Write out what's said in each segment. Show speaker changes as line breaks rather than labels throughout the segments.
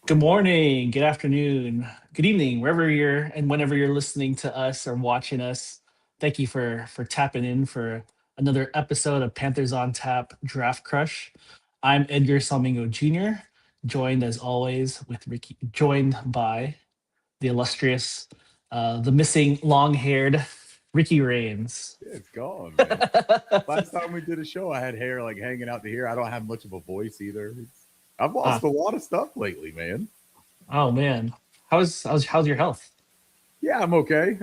Good morning, good afternoon, good evening, wherever you're and whenever you're listening to us or watching us. Thank you for tapping in for another episode of Panthers on Tap Draft Crush. I'm Edgar Salmingo Jr., joined as always with Ricky, joined by the illustrious, the missing long-haired Ricky Rains.
Yeah, it's gone, man. Last time we did a show, I had hair like hanging out to here. I don't have much of a voice either. I've lost
Ah,
a lot of stuff lately, man.
oh man, how's your health?
Yeah, I'm okay.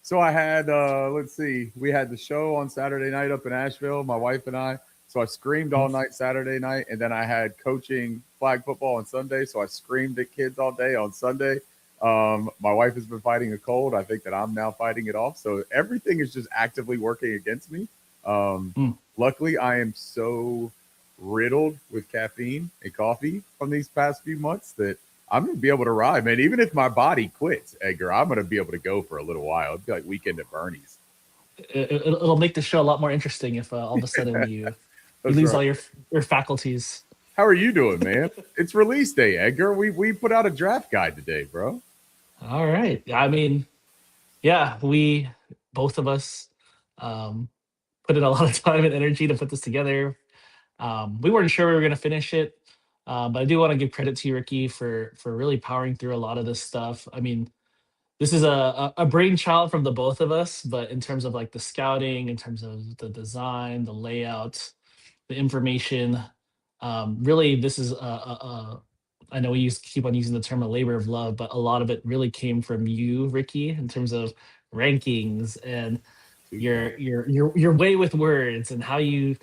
So I had let's see, we had the show on Saturday night up in Asheville, my wife and I. So I screamed all night Saturday night, and then I had coaching flag football on Sunday. So I screamed at kids all day on Sunday. My wife has been fighting a cold. I think that I'm now fighting it off. So everything is just actively working against me. Um,
Mm.
Luckily, I am so riddled with caffeine and coffee from these past few months that I'm gonna be able to ride, man. Even if my body quits, Edgar, I'm gonna be able to go for a little while. It'd be like weekend at Bernie's.
It'll make the show a lot more interesting if all of a sudden you
That's
lose
right.
all your faculties.
How are you doing, man? It's release day, Edgar. We put out a draft guide today, bro.
All right. I mean, yeah, we both of us um, put in a lot of time and energy to put this together. We weren't sure we were going to finish it, but I do want to give credit to you, Ricky, for really powering through a lot of this stuff. I mean, this is a brainchild from the both of us, but in terms of like the scouting, in terms of the design, the layout, the information. Really, this is I know we keep on using the term a labor of love, but a lot of it really came from you, Ricky, in terms of rankings and
Too kind.
your way with words and how you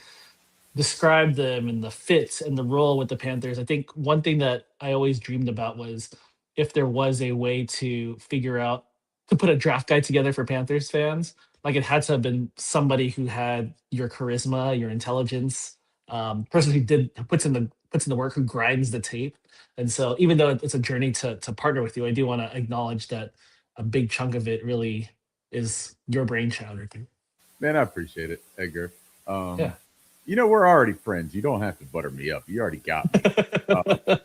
describe them and the fit and the role with the Panthers. I think one thing that I always dreamed about was if there was a way to figure out to put a draft guide together for Panthers fans, like it had to have been somebody who had your charisma, your intelligence, person who puts in the work, who grinds the tape. And so, even though it's a journey to partner with you, I do want to acknowledge that a big chunk of it really is your brainchild, Ricky.
Man, I appreciate it, Edgar. Um,
Yeah.
we're already friends. You don't have to butter me up. You already got me.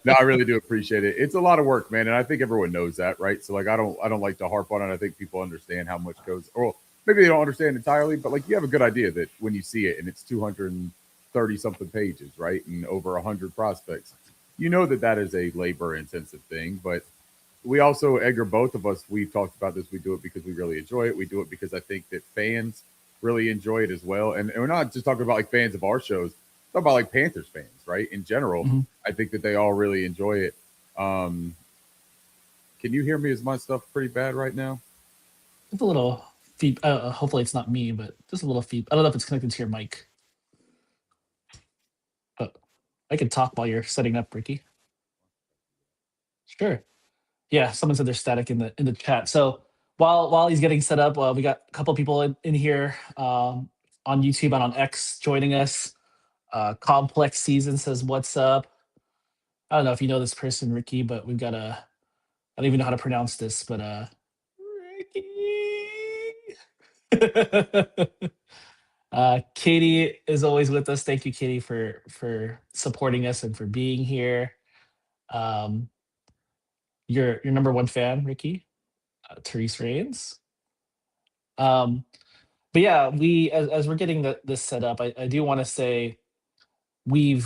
No, I really do appreciate it. It's a lot of work, man, and I think everyone knows that, right? So like, I don't like to harp on it. I think people understand how much goes, or maybe they don't understand entirely, but like, you have a good idea that when you see it and it's 230 something pages, right, and over 100 prospects, you know that that is a labor intensive thing. But we also, Edgar, both of us, we've talked about this. We do it because we really enjoy it. We do it because I think that fans really enjoy it as well. And we're not just talking about like fans of our shows, talking about like Panthers fans, right? In general,
Mhm.
I think that they all really enjoy it. Um, can you hear me? Is my stuff pretty bad right now?
Just a little feed. Hopefully, it's not me, but just a little feed. I don't know if it's connected to your mic, but I can talk while you're setting up, Ricky. Sure. Yeah, someone said there's static in the chat. So while he's getting set up, we got a couple people in here on YouTube and on X joining us. Complex Season says, "What's up?" I don't know if you know this person, Ricky, but we've got a. I don't even know how to pronounce this, but Ricky. Katie is always with us. Thank you, Katie, for supporting us and for being here. Um, your number one fan, Ricky, Therese Reigns. Um, but yeah, we as we're getting this set up, I do want to say we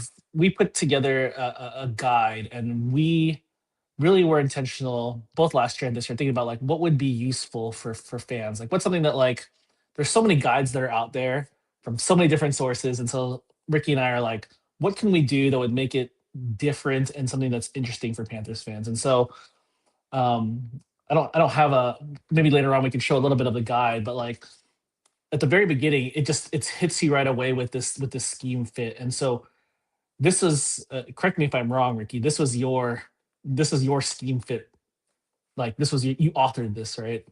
put together a guide, and we really were intentional both last year and this year thinking about like what would be useful for fans, like what's something that like there's so many guides that are out there from so many different sources, and so Ricky and I are like, what can we do that would make it different and something that's interesting for Panthers fans? And so um I don't have a, maybe later on we can show a little bit of the guide, but like at the very beginning it hits you right away with this scheme fit. And so this is correct me if I'm wrong, Ricky, this is your scheme fit, like this was you authored this, right?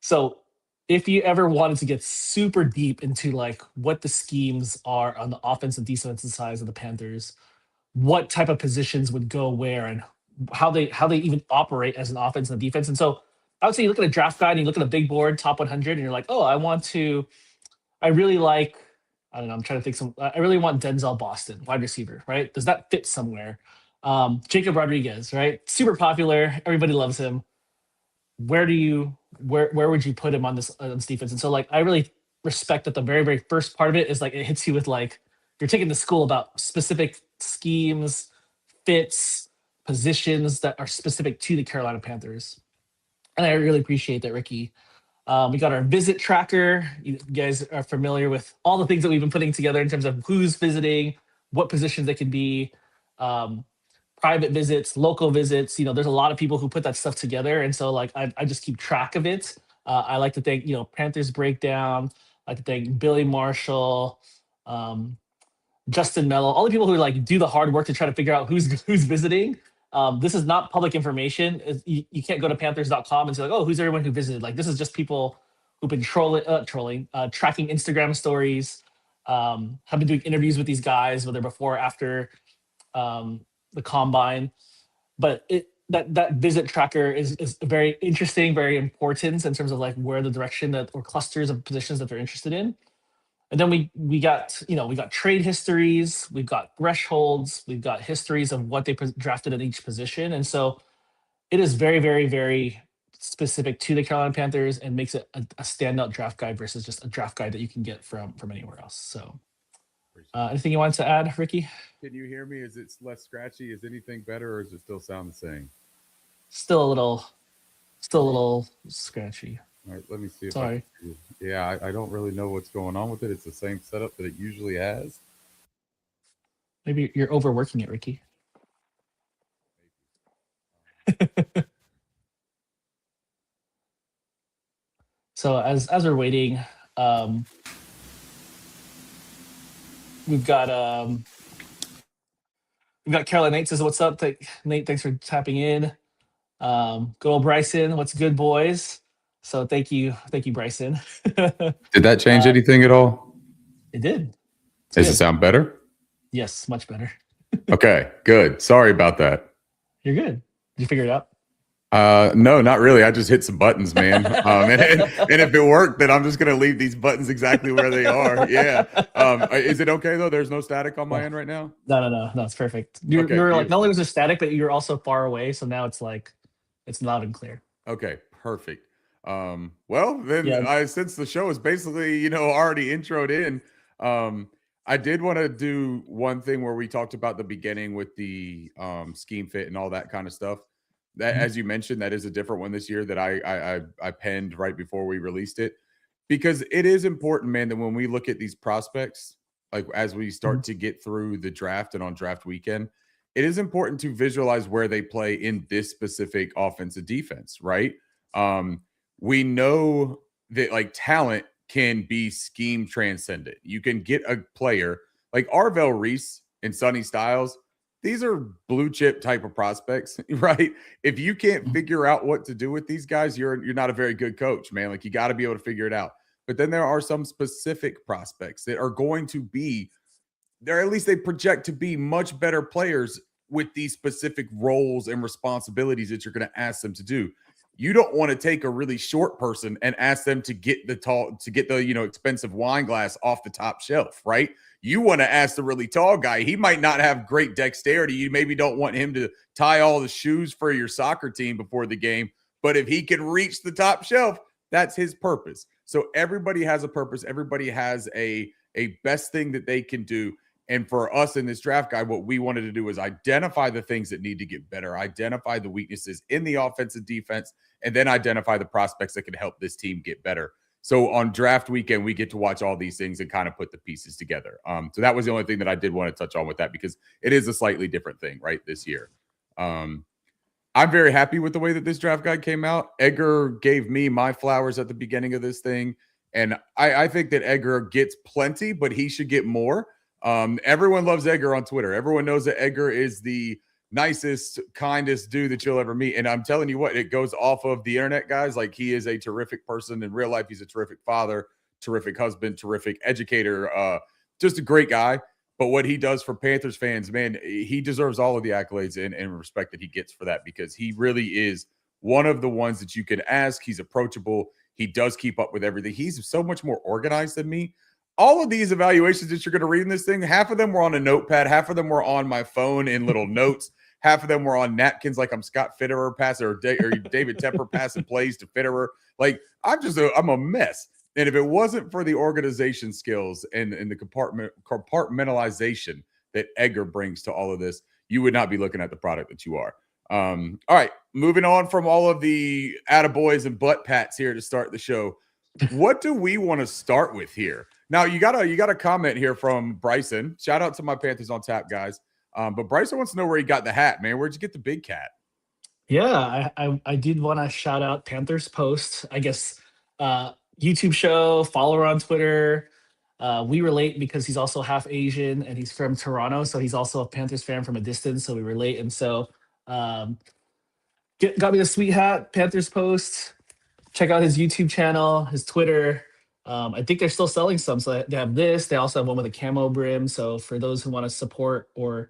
So if you ever wanted to get super deep into like what the schemes are on the offense and defensive sides of the Panthers, what type of positions would go where, and how they even operate as an offense and a defense. And so I would say you look at a draft guide and you look at a big board top 100 and you're like, oh, I really like, I don't know, I'm trying to think I really want Denzel Boston, wide receiver, right? Does that fit somewhere? Jacob Rodriguez, right? Super popular. Everybody loves him. Where would you put him on this defense? And so like I really respect that the very very first part of it is like it hits you with like you're taking the school about specific schemes, fits, positions that are specific to the Carolina Panthers. And I really appreciate that, Ricky. We got our visit tracker. You guys are familiar with all the things that we've been putting together in terms of who's visiting, what positions they can be, um, private visits, local visits. There's a lot of people who put that stuff together, and so like I just keep track of it. I like to thank Panthers Breakdown. I like to thank Billy Marshall, um, Justin Mello, all the people who like do the hard work to try to figure out who's visiting. This is not public information. You can't go to Panthers.com and say like, oh, who's everyone who visited? Like this is just people who've been tracking Instagram stories, have been doing interviews with these guys, whether before or after the combine. But that visit tracker is very interesting, very important in terms of like where the direction that or clusters of positions that they're interested in. And then we got we got trade histories, we've got thresholds, we've got histories of what they drafted at each position, and so it is very very very specific to the Carolina Panthers and makes it a standout draft guide versus just a draft guide that you can get from anywhere else. So, anything you wanted to add, Ricky?
Can you hear me? Is it less scratchy? Is anything better, or does it still sound the same?
Still a little scratchy.
All right, let me see if
Sorry.
I don't really know what's going on with it. It's the same setup that it usually has.
Maybe you're overworking it, Ricky. So as we're waiting, we've got Caroline Nate says, "What's up, Nate? Thanks for tapping in." Good old Bryson, what's good, boys? So thank you, Bryson.
Did that change anything at all?
It did.
Does it sound better?
Yes, much better.
Okay, good. Sorry about that.
You're good. Did you figure it out?
No, not really. I just hit some buttons, man. And if it worked, then I'm just going to leave these buttons exactly where they are. Yeah. Is it okay though? There's no static on my end right now?
No, it's perfect. You're like, not only was there static, but you're also far away. So now it's like, it's loud and clear.
Okay, perfect. Well, then since the show is basically, already introed in, I did want to do one thing where we talked about the beginning with the scheme fit and all that kind of stuff. That, as you mentioned, that is a different one this year that I penned right before we released it, because it is important, man, that when we look at these prospects, like as we start to get through the draft and on draft weekend, it is important to visualize where they play in this specific offensive defense, right? We know that like talent can be scheme transcendent. You can get a player like Arvell Reese and Sonny Styles. These are blue chip type of prospects, right? If you can't figure out what to do with these guys, you're not a very good coach, man. Like you got to be able to figure it out. But then there are some specific prospects that are going to be there, at least they project to be much better players with these specific roles and responsibilities that you're going to ask them to do. You don't want to take a really short person and ask them to get the expensive wine glass off the top shelf, right? You want to ask the really tall guy. He might not have great dexterity. You maybe don't want him to tie all the shoes for your soccer team before the game, but if he can reach the top shelf, that's his purpose. So everybody has a purpose. Everybody has a best thing that they can do. And for us in this draft guide, what we wanted to do is identify the things that need to get better, identify the weaknesses in the offensive defense, and then identify the prospects that can help this team get better. So on draft weekend, we get to watch all these things and kind of put the pieces together. So that was the only thing that I did want to touch on with that, because it is a slightly different thing, right, this year. I'm very happy with the way that this draft guide came out. Edgar gave me my flowers at the beginning of this thing, and I think that Edgar gets plenty, but he should get more. Everyone loves Edgar on Twitter. Everyone knows that Edgar is the nicest, kindest dude that you'll ever meet. And I'm telling you what, it goes off of the internet, guys. Like, he is a terrific person in real life. He's a terrific father, terrific husband, terrific educator, just a great guy. But what he does for Panthers fans, man, he deserves all of the accolades and respect that he gets for that, because he really is one of the ones that you can ask. He's approachable. He does keep up with everything. He's so much more organized than me. All of these evaluations that you're going to read in this thing, half of them were on a notepad, half of them were on my phone in little notes, half of them were on napkins, like I'm Scott Fitterer passing or David Tepper passing plays to Fitterer. Like I'm a mess. And if it wasn't for the organization skills and the compartmentalization that Edgar brings to all of this, you would not be looking at the product that you are. All right, moving on from all of the attaboys and butt pats here to start the show. What do we want to start with here? Now, you got a comment here from Bryson. Shout out to my Panthers on Tap guys. But Bryson wants to know where he got the hat, man. Where'd you get the big cat?
Yeah, I did want to shout out Panthers Post. I guess YouTube show, follower on Twitter. We relate because he's also half Asian and he's from Toronto, so he's also a Panthers fan from a distance. So we relate, and so um, got me the sweet hat. Panthers Post. Check out his YouTube channel, his Twitter. I think they're still selling some. So they have this. They also have one with a camo brim. So for those who want to support or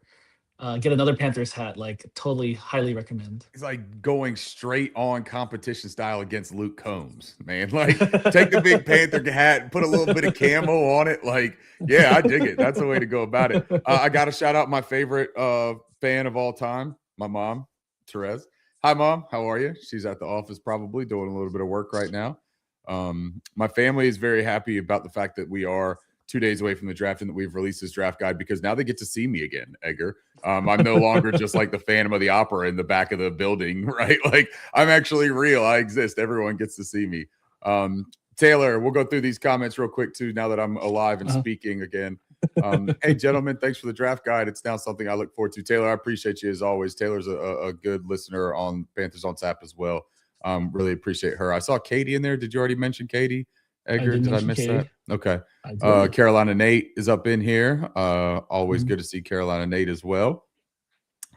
get another Panthers hat, like totally highly recommend.
It's like going straight on competition style against Luke Combs, man. Like take the big Panther hat and put a little bit of camo on it. Like, yeah, I dig it. That's the way to go about it. I got to shout out my favorite fan of all time, my mom, Therese. Hi, Mom. How are you? She's at the office probably doing a little bit of work right now. My family is very happy about the fact that we are 2 days away from the draft and that we've released this draft guide because now they get to see me again, Edgar. I'm no longer just like the Phantom of the Opera in the back of the building, right? Like I'm actually real. I exist. Everyone gets to see me. Taylor, we'll go through these comments real quick too now that I'm alive and speaking again. Hey, gentlemen, thanks for the draft guide. It's now something I look forward to. Taylor, I appreciate you as always. Taylor's a good listener on Panthers on Tap as well. Really appreciate her. I saw Katie in there. Did you already mention Katie? Edgar, did I miss Katie. That? Okay. Carolina Nate is up in here. Always good to see Carolina Nate as well.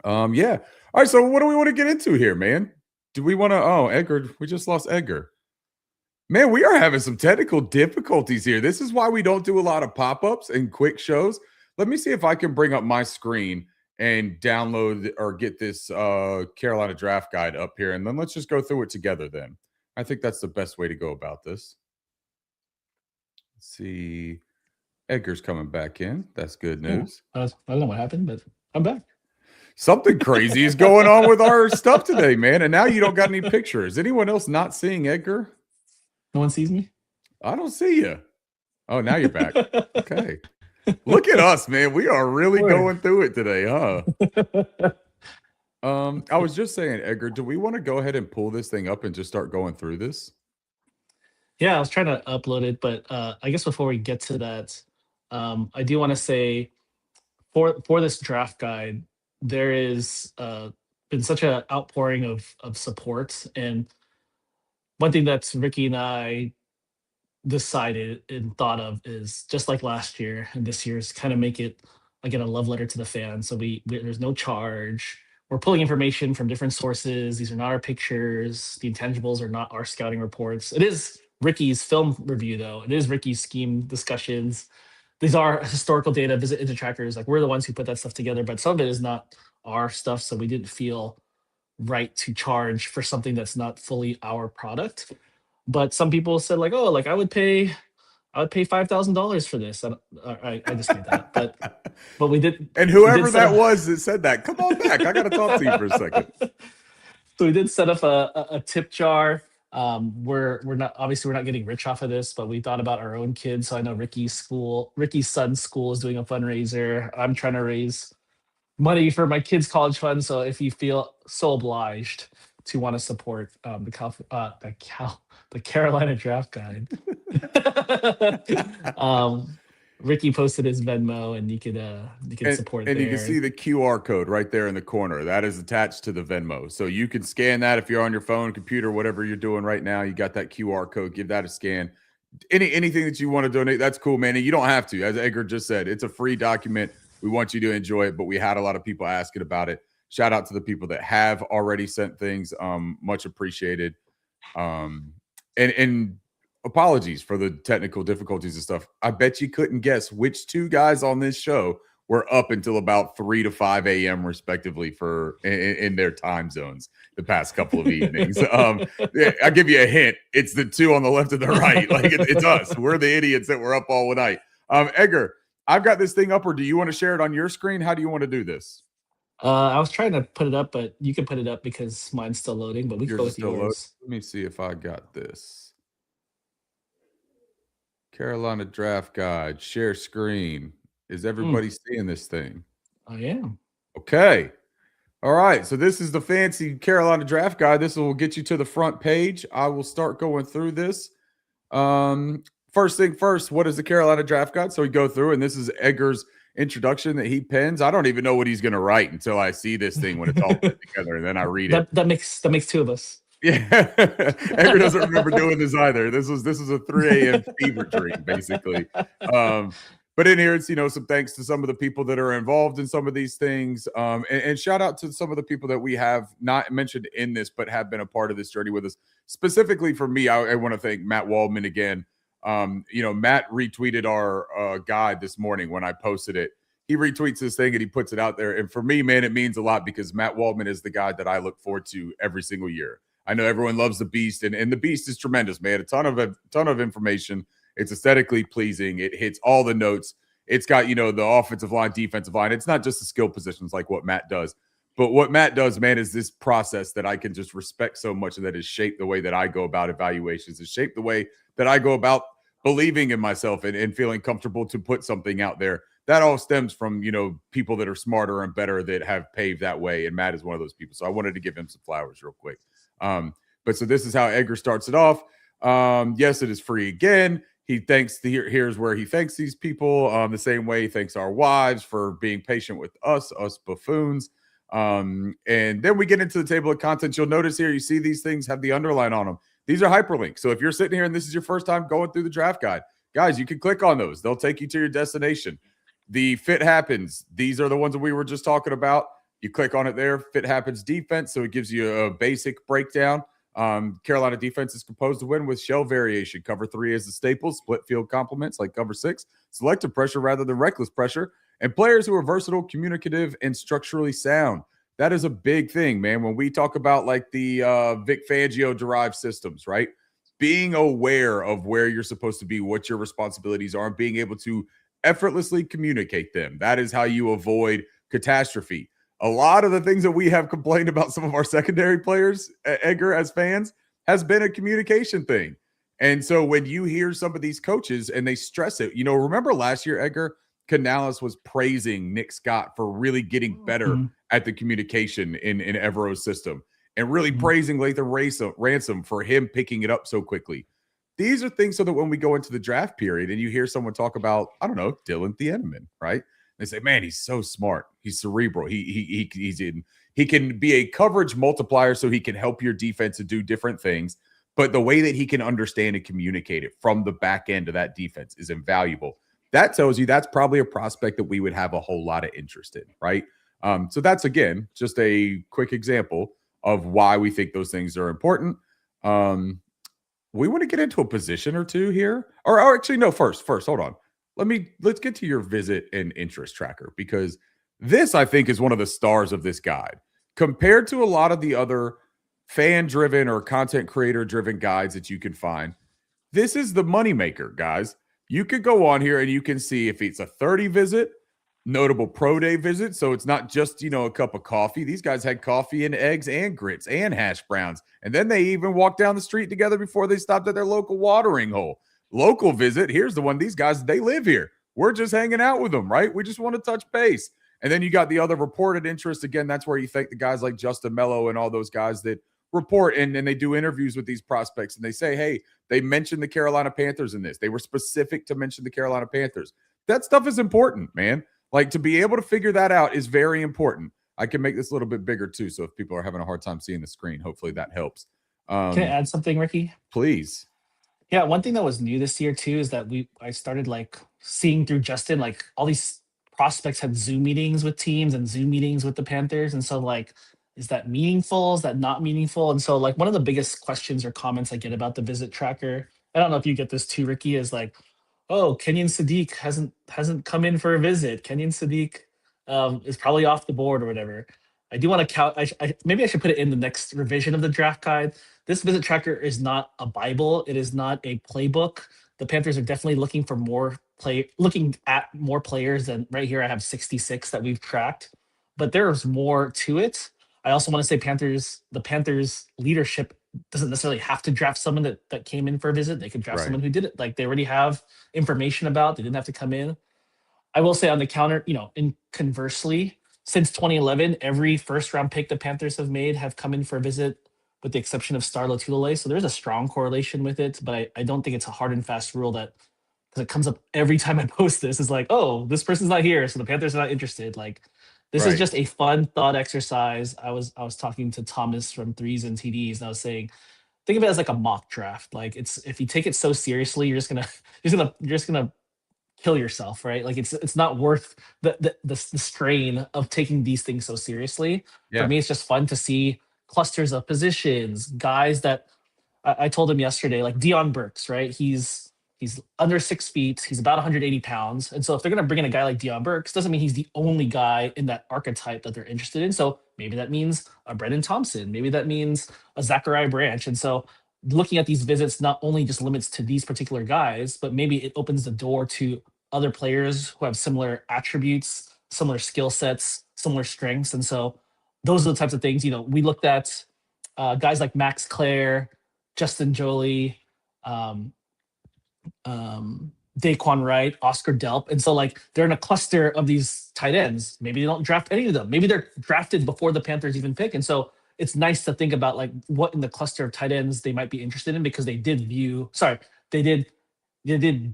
Yeah. All right. So what do we want to get into here, man? Do we want to? Oh, Edgar, we just lost Edgar. Man, we are having some technical difficulties here. This is why we don't do a lot of pop-ups and quick shows. Let me see if I can bring up my screen and download or get this Carolina draft guide up here. And then let's just go through it together then. I think that's the best way to go about this. Let's see. Edgar's coming back in. That's good news.
I don't know what happened, but I'm back.
Something crazy is going on with our stuff today, man. And now you don't got any pictures. Anyone else not seeing Edgar?
No one sees me?
I don't see you. Oh, now you're back. Okay. Look at us, man. We are really going through it today, huh? I was just saying, Edgar, do we want to go ahead and pull this thing up and just start going through this?
Yeah, I was trying to upload it, but I guess before we get to that, I do want to say for this draft guide, there is been such an outpouring of support. And one thing that's Ricky and I decided and thought of is just like last year and this year's kind of make it again a love letter to the fans. So there's no charge. We're pulling information from different sources. These are not our pictures. The intangibles are not our scouting reports. It is Ricky's film review though. It is Ricky's scheme discussions. These are historical data, visit into trackers. Like we're the ones who put that stuff together, but some of it is not our stuff. So we didn't feel right to charge for something that's not fully our product. But some people said like, oh, like I would pay $5,000 for this. I just did that, but we did.
And whoever that was that said that, come on back. I got to talk to you for a second.
So we did set up a tip jar. We're not getting rich off of this, but we thought about our own kids. So I know Ricky's son's school is doing a fundraiser. I'm trying to raise money for my kids' college fund. So if you feel so obliged to want to support the Carolina draft guide, Ricky posted his Venmo, and you could support.
And you can see the QR code right there in the corner. That is attached to the Venmo, so you can scan that if you're on your phone, computer, whatever you're doing right now. You got that QR code. Give that a scan. Anything that you want to donate, that's cool, man. And you don't have to, as Edgar just said, it's a free document. We want you to enjoy it, but we had a lot of people asking about it. Shout out to the people that have already sent things. Much appreciated. And apologies for the technical difficulties and stuff. I bet you couldn't guess which two guys on this show were up until about 3 to 5 a.m. respectively in their time zones the past couple of evenings. Yeah, I'll give you a hint. It's the two on the left and the right. Like it's us. We're the idiots that were up all night. Edgar, I've got this thing up, or do you want to share it on your screen? How do you want to do this?
I was trying to put it up, but you can put it up because mine's still loading. But we can
Yours
go
is
with
still loading.
yours.
Let me see if I got this. Carolina draft guide, share screen. Is
Mm,
everybody seeing this thing?
I am.
Okay. All right. So this is the fancy Carolina draft guide. This will get you to the front page. I will start going through this. First thing first, what is the Carolina draft guide? So we go through, and this is Edgar's introduction that he pens. I don't even know what he's going to write until I see this thing when it's all put together, and then I read it.
That makes two of us.
Yeah, Edgar doesn't remember doing this either. This was a 3 a.m. fever dream, basically. Um, but in here, it's some thanks to some of the people that are involved in some of these things, and shout out to some of the people that we have not mentioned in this, but have been a part of this journey with us. Specifically for me, I want to thank Matt Waldman again. Matt retweeted our guide this morning when I posted it. He retweets this thing and he puts it out there, and for me, man, it means a lot because Matt Waldman is the guy that I look forward to every single year. I know everyone loves the Beast, and the Beast is tremendous, man. A ton of information. It's aesthetically pleasing. It hits all the notes. It's got the offensive line, defensive line. It's not just the skill positions like what Matt does, but what Matt does, man, is this process that I can just respect so much, and that has shaped the way that I go about evaluations. It's shaped the way that I go about believing in myself and feeling comfortable to put something out there. That all stems from people that are smarter and better that have paved that way, and Matt is one of those people. So I wanted to give him some flowers real quick. But so this is how Edgar starts it off. Yes, it is free again. He thanks here's where he thanks these people the same way he thanks our wives for being patient with us buffoons. And then we get into the table of contents. You'll notice here, you see these things have the underline on them. These are hyperlinks. So if you're sitting here and this is your first time going through the draft guide, guys, you can click on those. They'll take you to your destination. The fit happens. These are the ones that we were just talking about. You click on it there, fit happens defense. So it gives you a basic breakdown. Carolina defense is composed to win with shell variation. Cover 3 is the staple, split field complements like cover 6, selective pressure rather than reckless pressure, and players who are versatile, communicative, and structurally sound. That is a big thing, man. When we talk about like the Vic Fangio derived systems, right? Being aware of where you're supposed to be, what your responsibilities are, and being able to effortlessly communicate them. That is how you avoid catastrophe. A lot of the things that we have complained about some of our secondary players, Edgar, as fans, has been a communication thing. And so when you hear some of these coaches and they stress it, remember last year, Edgar, Canales was praising Nick Scott for really getting better
Mm-hmm.
at the communication in Evero's system, and really
Mm-hmm.
praising Lathan Ransom for him picking it up so quickly. These are things so that when we go into the draft period and you hear someone talk about, I don't know, Dylan Thieneman, right? They say, man, he's so smart. He's cerebral. He can be a coverage multiplier, so he can help your defense to do different things. But the way that he can understand and communicate it from the back end of that defense is invaluable. That tells you that's probably a prospect that we would have a whole lot of interest in, right? So that's, again, just a quick example of why we think those things are important. We want to get into a position or two here, or actually, no. First, hold on. Let's get to your visit and interest tracker, because this, I think, is one of the stars of this guide compared to a lot of the other fan driven or content creator driven guides that you can find. This is the moneymaker, guys. You could go on here and you can see if it's a 30 visit, notable pro day visit. So it's not just, a cup of coffee. These guys had coffee and eggs and grits and hash browns. And then they even walked down the street together before they stopped at their local watering hole. Local visit. Here's the one. These guys, they live here. We're just hanging out with them, right? We just want to touch base. And then you got the other reported interest. Again, that's where you thank the guys like Justin Mello and all those guys that report and they do interviews with these prospects. And they say, hey, they mentioned the Carolina Panthers in this. They were specific to mention the Carolina Panthers. That stuff is important, man. Like, to be able to figure that out is very important. I can make this a little bit bigger too. So if people are having a hard time seeing the screen, hopefully that helps.
Can I add something, Ricky?
Please.
Yeah, one thing that was new this year too is that I started like seeing through Justin, like all these prospects had Zoom meetings with teams and Zoom meetings with the Panthers. And so like, is that meaningful? Is that not meaningful? And so like one of the biggest questions or comments I get about the visit tracker, I don't know if you get this too, Ricky, is like, oh, Kenyon Sadiq hasn't come in for a visit. Kenyon Sadiq is probably off the board or whatever. I do want to count. Maybe I should put it in the next revision of the draft guide. This visit tracker is not a Bible. It is not a playbook. The Panthers are definitely looking for looking at more players than right here. I have 66 that we've tracked. but there's more to it. I also want to say the Panthers leadership doesn't necessarily have to draft someone that came in for a visit. They could draft
Right.
someone who did it. Like they already have information about. They didn't have to come in. I will say on the counter, in conversely, since 2011, every first round pick the Panthers have made have come in for a visit, with the exception of Star Lotulelei. So there's a strong correlation with it, but I don't think it's a hard and fast rule that, because it comes up every time I post this, is like, oh, this person's not here, so the Panthers are not interested. Like, this is
Right.
just a fun thought exercise. I was talking to Thomas from Threes and TDs, and I was saying, think of it as like a mock draft. Like, it's if you take it so seriously, you're just gonna you're just gonna kill yourself, right? Like it's not worth the strain of taking these things so seriously. For
Yeah.
me, it's just fun to see clusters of positions, guys that I told him yesterday, like Dion Burks, right? He's under 6 feet. He's about 180 pounds. And so if they're gonna bring in a guy like Dion Burks, doesn't mean he's the only guy in that archetype that they're interested in. So maybe that means a Brendan Thompson. Maybe that means a Zachariah Branch. And so looking at these visits not only just limits to these particular guys, but maybe it opens the door to other players who have similar attributes, similar skill sets, similar strengths. And so those are the types of things, we looked at guys like Max Clare, Justin Jolie, um, Daquan Wright, Oscar Delp. And so like they're in a cluster of these tight ends. Maybe they don't draft any of them. Maybe they're drafted before the Panthers even pick. And so it's nice to think about like what in the cluster of tight ends they might be interested in, because they did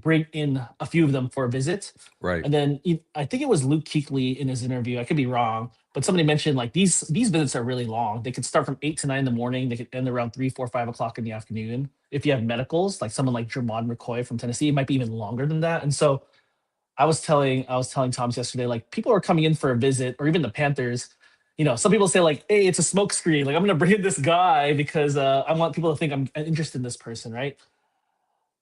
bring in a few of them for a visit.
Right.
And then I think it was Luke Kuechly in his interview. I could be wrong, but somebody mentioned like these visits are really long. They could start from 8 to 9 in the morning. They could end around 3, 4, 5 o'clock in the afternoon. If you have medicals, like someone like Jermon McCoy from Tennessee, it might be even longer than that. And so I was telling Thomas yesterday, like people are coming in for a visit, or even the Panthers. Some people say like, "Hey, it's a smoke screen. Like I'm gonna bring in this guy because I want people to think I'm interested in this person," right?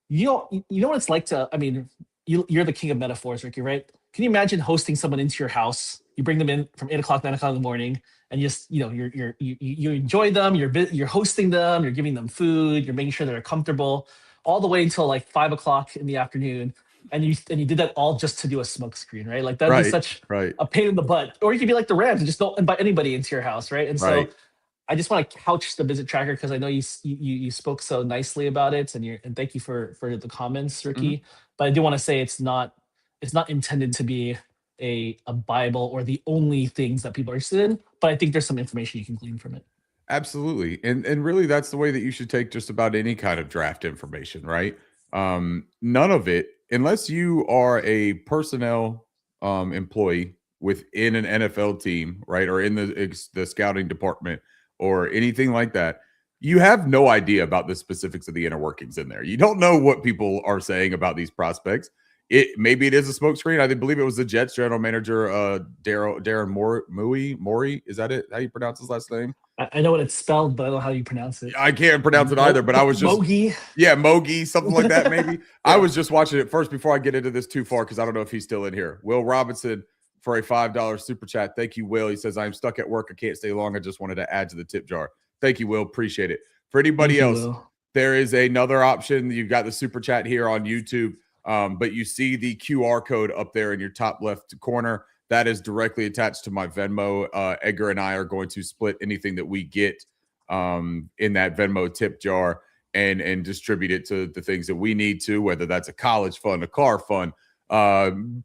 You know what it's like to, I mean, you're the king of metaphors, Ricky, right? Can you imagine hosting someone into your house? You bring them in from 8 o'clock, 9 o'clock in the morning, and just you enjoy them. You're hosting them. You're giving them food. You're making sure they're comfortable, all the way until like 5 o'clock in the afternoon, and you did that all just to do a smoke screen, right? Like that'd be
Right.
such
Right.
a pain in the butt. Or you could be like the Rams and just don't invite anybody into your house, right? And so
Right.
I just want to couch the visit tracker because I know you spoke so nicely about it, and thank you for the comments,
Mhm.
Ricky. But I do want to say it's not intended to be a Bible or the only things that people are interested in. But I think there's some information you can glean from it.
Absolutely. And really that's the way that you should take just about any kind of draft information, right? None of it, unless you are a personnel employee within an NFL team, right? Or in the scouting department or anything like that, you have no idea about the specifics of the inner workings in there. You don't know what people are saying about these prospects. Maybe it is a smokescreen. I believe it was the Jets general manager, Darren Morey. Is that it? How you pronounce his last name?
I know what it's spelled, but I don't know how you pronounce it.
I can't pronounce it either, but I was just
Mogi.
yeah, Mogi, something like that, maybe. I
Yeah.
was just watching it first before I get into this too far because I don't know if he's still in here. Will Robinson for a $5 super chat. Thank you, Will. He says, I'm stuck at work. I can't stay long. I just wanted to add to the tip jar. Thank you, Will. Appreciate it. For anybody
Thank you,
else,
Will.
there is another option. You've got the super chat here on YouTube, but you see the QR code up there in your top left corner. That is directly attached to my Venmo. Edgar and I are going to split anything that we get in that Venmo tip jar and distribute it to the things that we need to, whether that's a college fund, a car fund,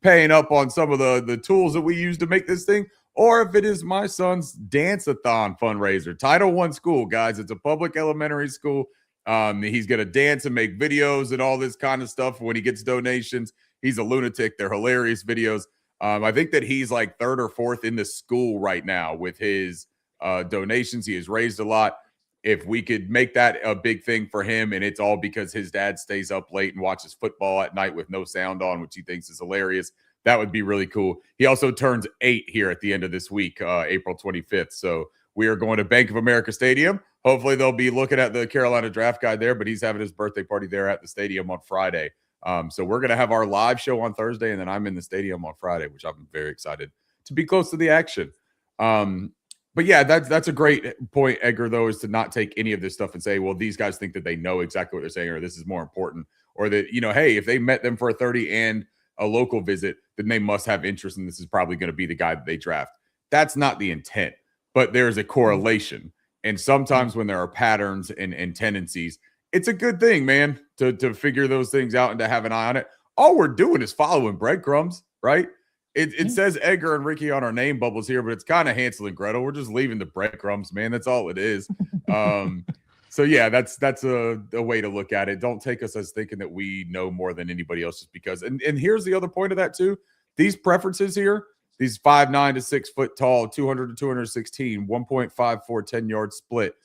paying up on some of the tools that we use to make this thing, or if it is my son's dance-a-thon fundraiser. Title I school, guys. It's a public elementary school. He's going to dance and make videos and all this kind of stuff when he gets donations. He's a lunatic. They're hilarious videos. I think that he's like third or fourth in the school right now with his donations. He has raised a lot. If we could make that a big thing for him, and it's all because his dad stays up late and watches football at night with no sound on, which he thinks is hilarious, that would be really cool. He also turns 8 here at the end of this week, April 25th. So we are going to Bank of America Stadium. Hopefully they'll be looking at the Carolina draft guide there, but he's having his birthday party there at the stadium on Friday. So we're going to have our live show on Thursday, and then I'm in the stadium on Friday, which I'm very excited to be close to the action. But yeah, that's a great point, Edgar, though, is to not take any of this stuff and say, well, these guys think that they know exactly what they're saying, or this is more important, or that, hey, if they met them for a 30 and a local visit, then they must have interest, and this is probably going to be the guy that they draft. That's not the intent, but there's a correlation. And sometimes when there are patterns and tendencies, it's a good thing, man, to figure those things out and to have an eye on it. All we're doing is following breadcrumbs, right? It says Edgar and Ricky on our name bubbles here, but it's kind of Hansel and Gretel. We're just leaving the breadcrumbs, man. That's all it is. So yeah, that's a way to look at it. Don't take us as thinking that we know more than anybody else just because. And here's the other point of that too. These preferences here, these 5'9" to 6 foot tall, 200 to 216, 1.54 10-yard split.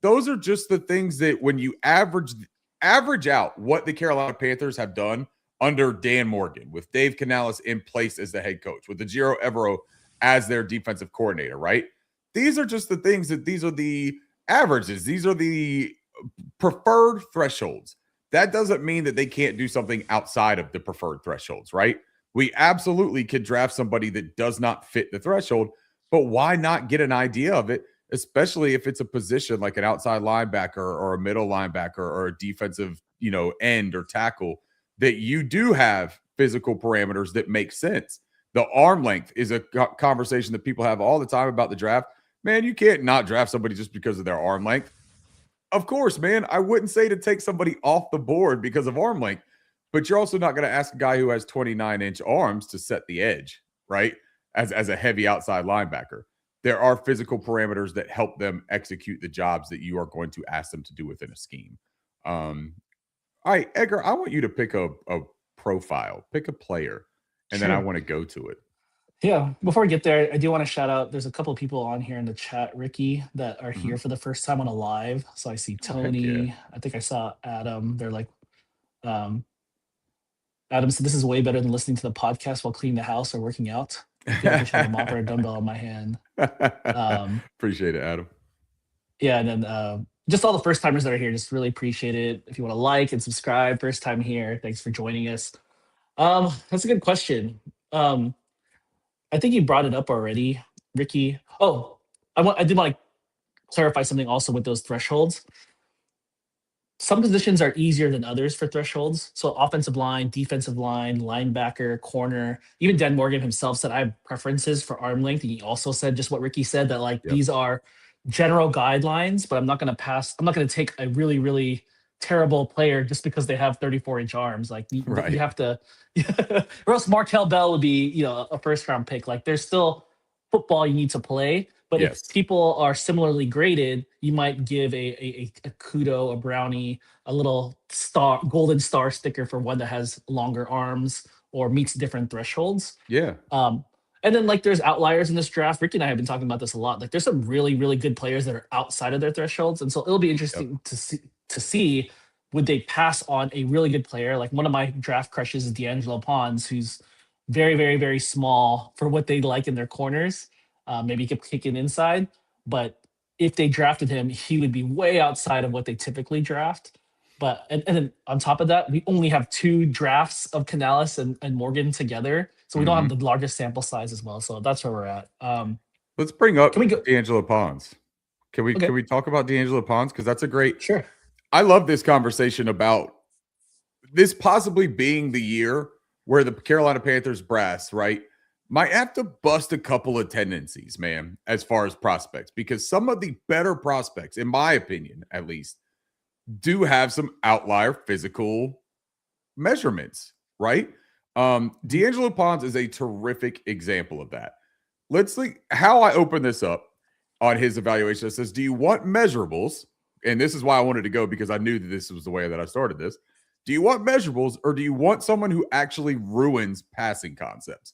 Those are just the things that when you average out what the Carolina Panthers have done under Dan Morgan, with Dave Canales in place as the head coach, with Ejiro Evero as their defensive coordinator, right? These are just the things these are the averages. These are the preferred thresholds. That doesn't mean that they can't do something outside of the preferred thresholds, right? We absolutely could draft somebody that does not fit the threshold, but why not get an idea of it, especially if it's a position like an outside linebacker or a middle linebacker or a defensive, end or tackle that you do have physical parameters that make sense. The arm length is a conversation that people have all the time about the draft. Man, you can't not draft somebody just because of their arm length. Of course, man, I wouldn't say to take somebody off the board because of arm length, but you're also not going to ask a guy who has 29-inch arms to set the edge, right? As a heavy outside linebacker. There are physical parameters that help them execute the jobs that you are going to ask them to do within a scheme. All right, Edgar, I want you to pick a profile, pick a player, and then I want to go to it.
Yeah, before we get there, I do want to shout out. There's a couple of people on here in the chat, Ricky, that are here for the first time on a live. So I see Tony. I think I saw Adam. They're like, Adam said, "This is way better than listening to the podcast while cleaning the house or working out. I feel like I should have a mop or a dumbbell in my hand."
Appreciate it, Adam.
Yeah, and then just all the first timers that are here, just really appreciate it. If you want to like and subscribe, first time here, thanks for joining us. That's a good question. I think you brought it up already, Ricky. Oh, I did want to clarify something also with those thresholds. Some positions are easier than others for thresholds. So offensive line, defensive line, linebacker, corner. Even Dan Morgan himself said I have preferences for arm length. He also said just what Ricky said, that these are general guidelines, but I'm not going to take a really, really terrible player just because they have 34-inch arms. You have to, or else Markel Bell would be, a first round pick. There's still football you need to play. But if people are similarly graded, you might give a kudo, a brownie, a little golden star sticker for one that has longer arms or meets different thresholds.
Yeah.
And then there's outliers in this draft. Ricky and I have been talking about this a lot. There's some really, really good players that are outside of their thresholds. And so it'll be interesting to see would they pass on a really good player. One of my draft crushes is D'Angelo Pons, who's very, very, very small for what they like in their corners. Maybe he could kick it inside, but if they drafted him, he would be way outside of what they typically draft. But and then on top of that, we only have 2 drafts of Canales and Morgan together, so we don't have the largest sample size as well. So that's where we're at.
Let's bring up D'Angelo Pons. Can we talk about D'Angelo Pons? Because that's a great.
Sure.
I love this conversation about this possibly being the year where the Carolina Panthers brass, right, might have to bust a couple of tendencies, man, as far as prospects, because some of the better prospects, in my opinion, at least, do have some outlier physical measurements, right? D'Angelo Pons is a terrific example of that. Let's see how I open this up on his evaluation. It says, do you want measurables? And this is why I wanted to go, because I knew that this was the way that I started this. Do you want measurables, or do you want someone who actually ruins passing concepts?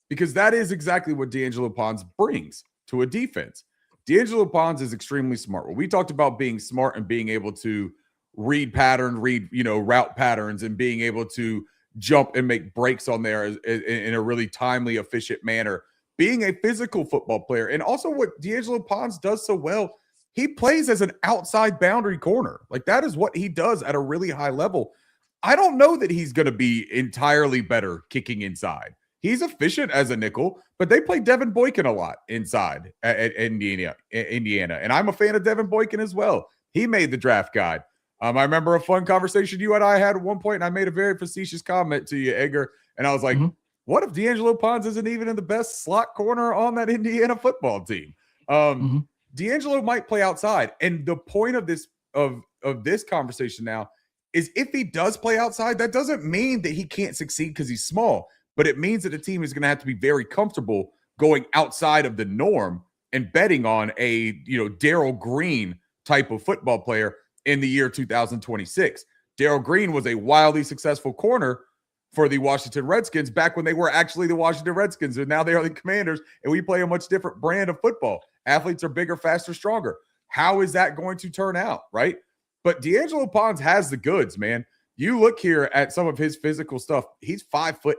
Because that is exactly what D'Angelo Pons brings to a defense. D'Angelo Pons is extremely smart. When we talked about being smart and being able to read route patterns and being able to jump and make breaks on there in a really timely, efficient manner, being a physical football player. And also what D'Angelo Pons does so well, he plays as an outside boundary corner. That is what he does at a really high level. I don't know that he's going to be entirely better kicking inside. He's efficient as a nickel, but they play Devin Boykin a lot inside at Indiana. And I'm a fan of Devin Boykin as well. He made the draft guide. I remember a fun conversation you and I had at one point, and I made a very facetious comment to you, Edgar. And I was like, What if D'Angelo Ponds isn't even in the best slot corner on that Indiana football team?
Mm-hmm.
D'Angelo might play outside. And the point of this conversation now is if he does play outside, that doesn't mean that he can't succeed because he's small, but it means that the team is going to have to be very comfortable going outside of the norm and betting on a Darryl Green type of football player in the year 2026. Darryl Green was a wildly successful corner for the Washington Redskins back when they were actually the Washington Redskins, and now they are the Commanders, and we play a much different brand of football. Athletes are bigger, faster, stronger. How is that going to turn out, right? But D'Angelo Ponds has the goods, man. You look here at some of his physical stuff. He's 5'8",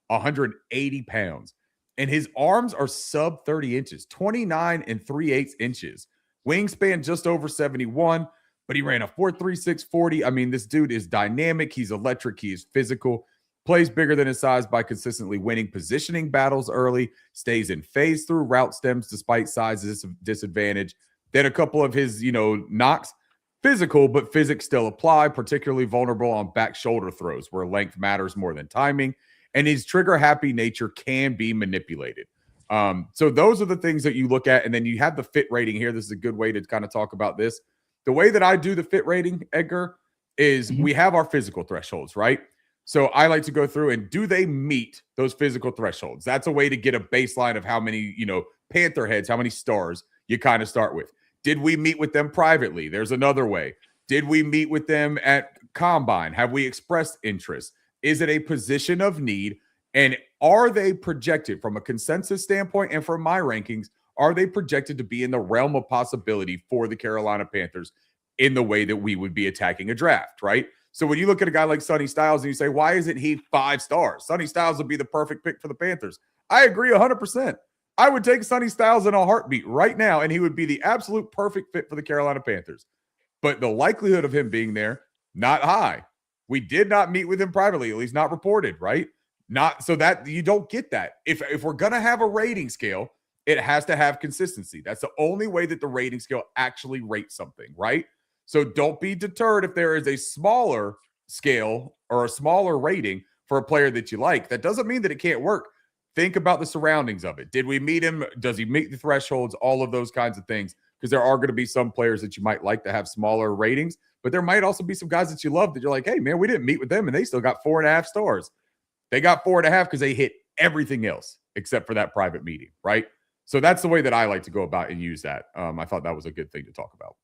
180 pounds, and his arms are sub 30 inches, 29 and 3/8 inches. Wingspan just over 71, but he ran a 4.36 40. I mean, this dude is dynamic. He's electric. He is physical. Plays bigger than his size by consistently winning positioning battles early, stays in phase through route stems despite size disadvantage. Then a couple of his, knocks, physical, but physics still apply, particularly vulnerable on back shoulder throws where length matters more than timing. And his trigger happy nature can be manipulated. So those are the things that you look at. And then you have the fit rating here. This is a good way to kind of talk about this. The way that I do the fit rating, Edgar, is we have our physical thresholds, right? So I like to go through and do they meet those physical thresholds? That's a way to get a baseline of how many, Panther heads, how many stars you kind of start with. Did we meet with them privately? There's another way. Did we meet with them at Combine? Have we expressed interest? Is it a position of need? And are they projected from a consensus standpoint and from my rankings, are they projected to be in the realm of possibility for the Carolina Panthers in the way that we would be attacking a draft, right? So when you look at a guy like Sonny Styles and you say, why isn't he 5 stars? Sonny Styles would be the perfect pick for the Panthers. I agree 100%. I would take Sonny Styles in a heartbeat right now, and he would be the absolute perfect fit for the Carolina Panthers. But the likelihood of him being there, not high. We did not meet with him privately, at least not reported, right? Not so that you don't get that. If we're going to have a rating scale, it has to have consistency. That's the only way that the rating scale actually rates something, right? So don't be deterred if there is a smaller scale or a smaller rating for a player that you like. That doesn't mean that it can't work. Think about the surroundings of it. Did we meet him? Does he meet the thresholds? All of those kinds of things. Because there are going to be some players that you might like to have smaller ratings, but there might also be some guys that you love that you're like, hey, man, we didn't meet with them and they still got 4.5 stars. They got 4.5 because they hit everything else except for that private meeting, right? So that's the way that I like to go about and use that. I thought that was a good thing to talk about.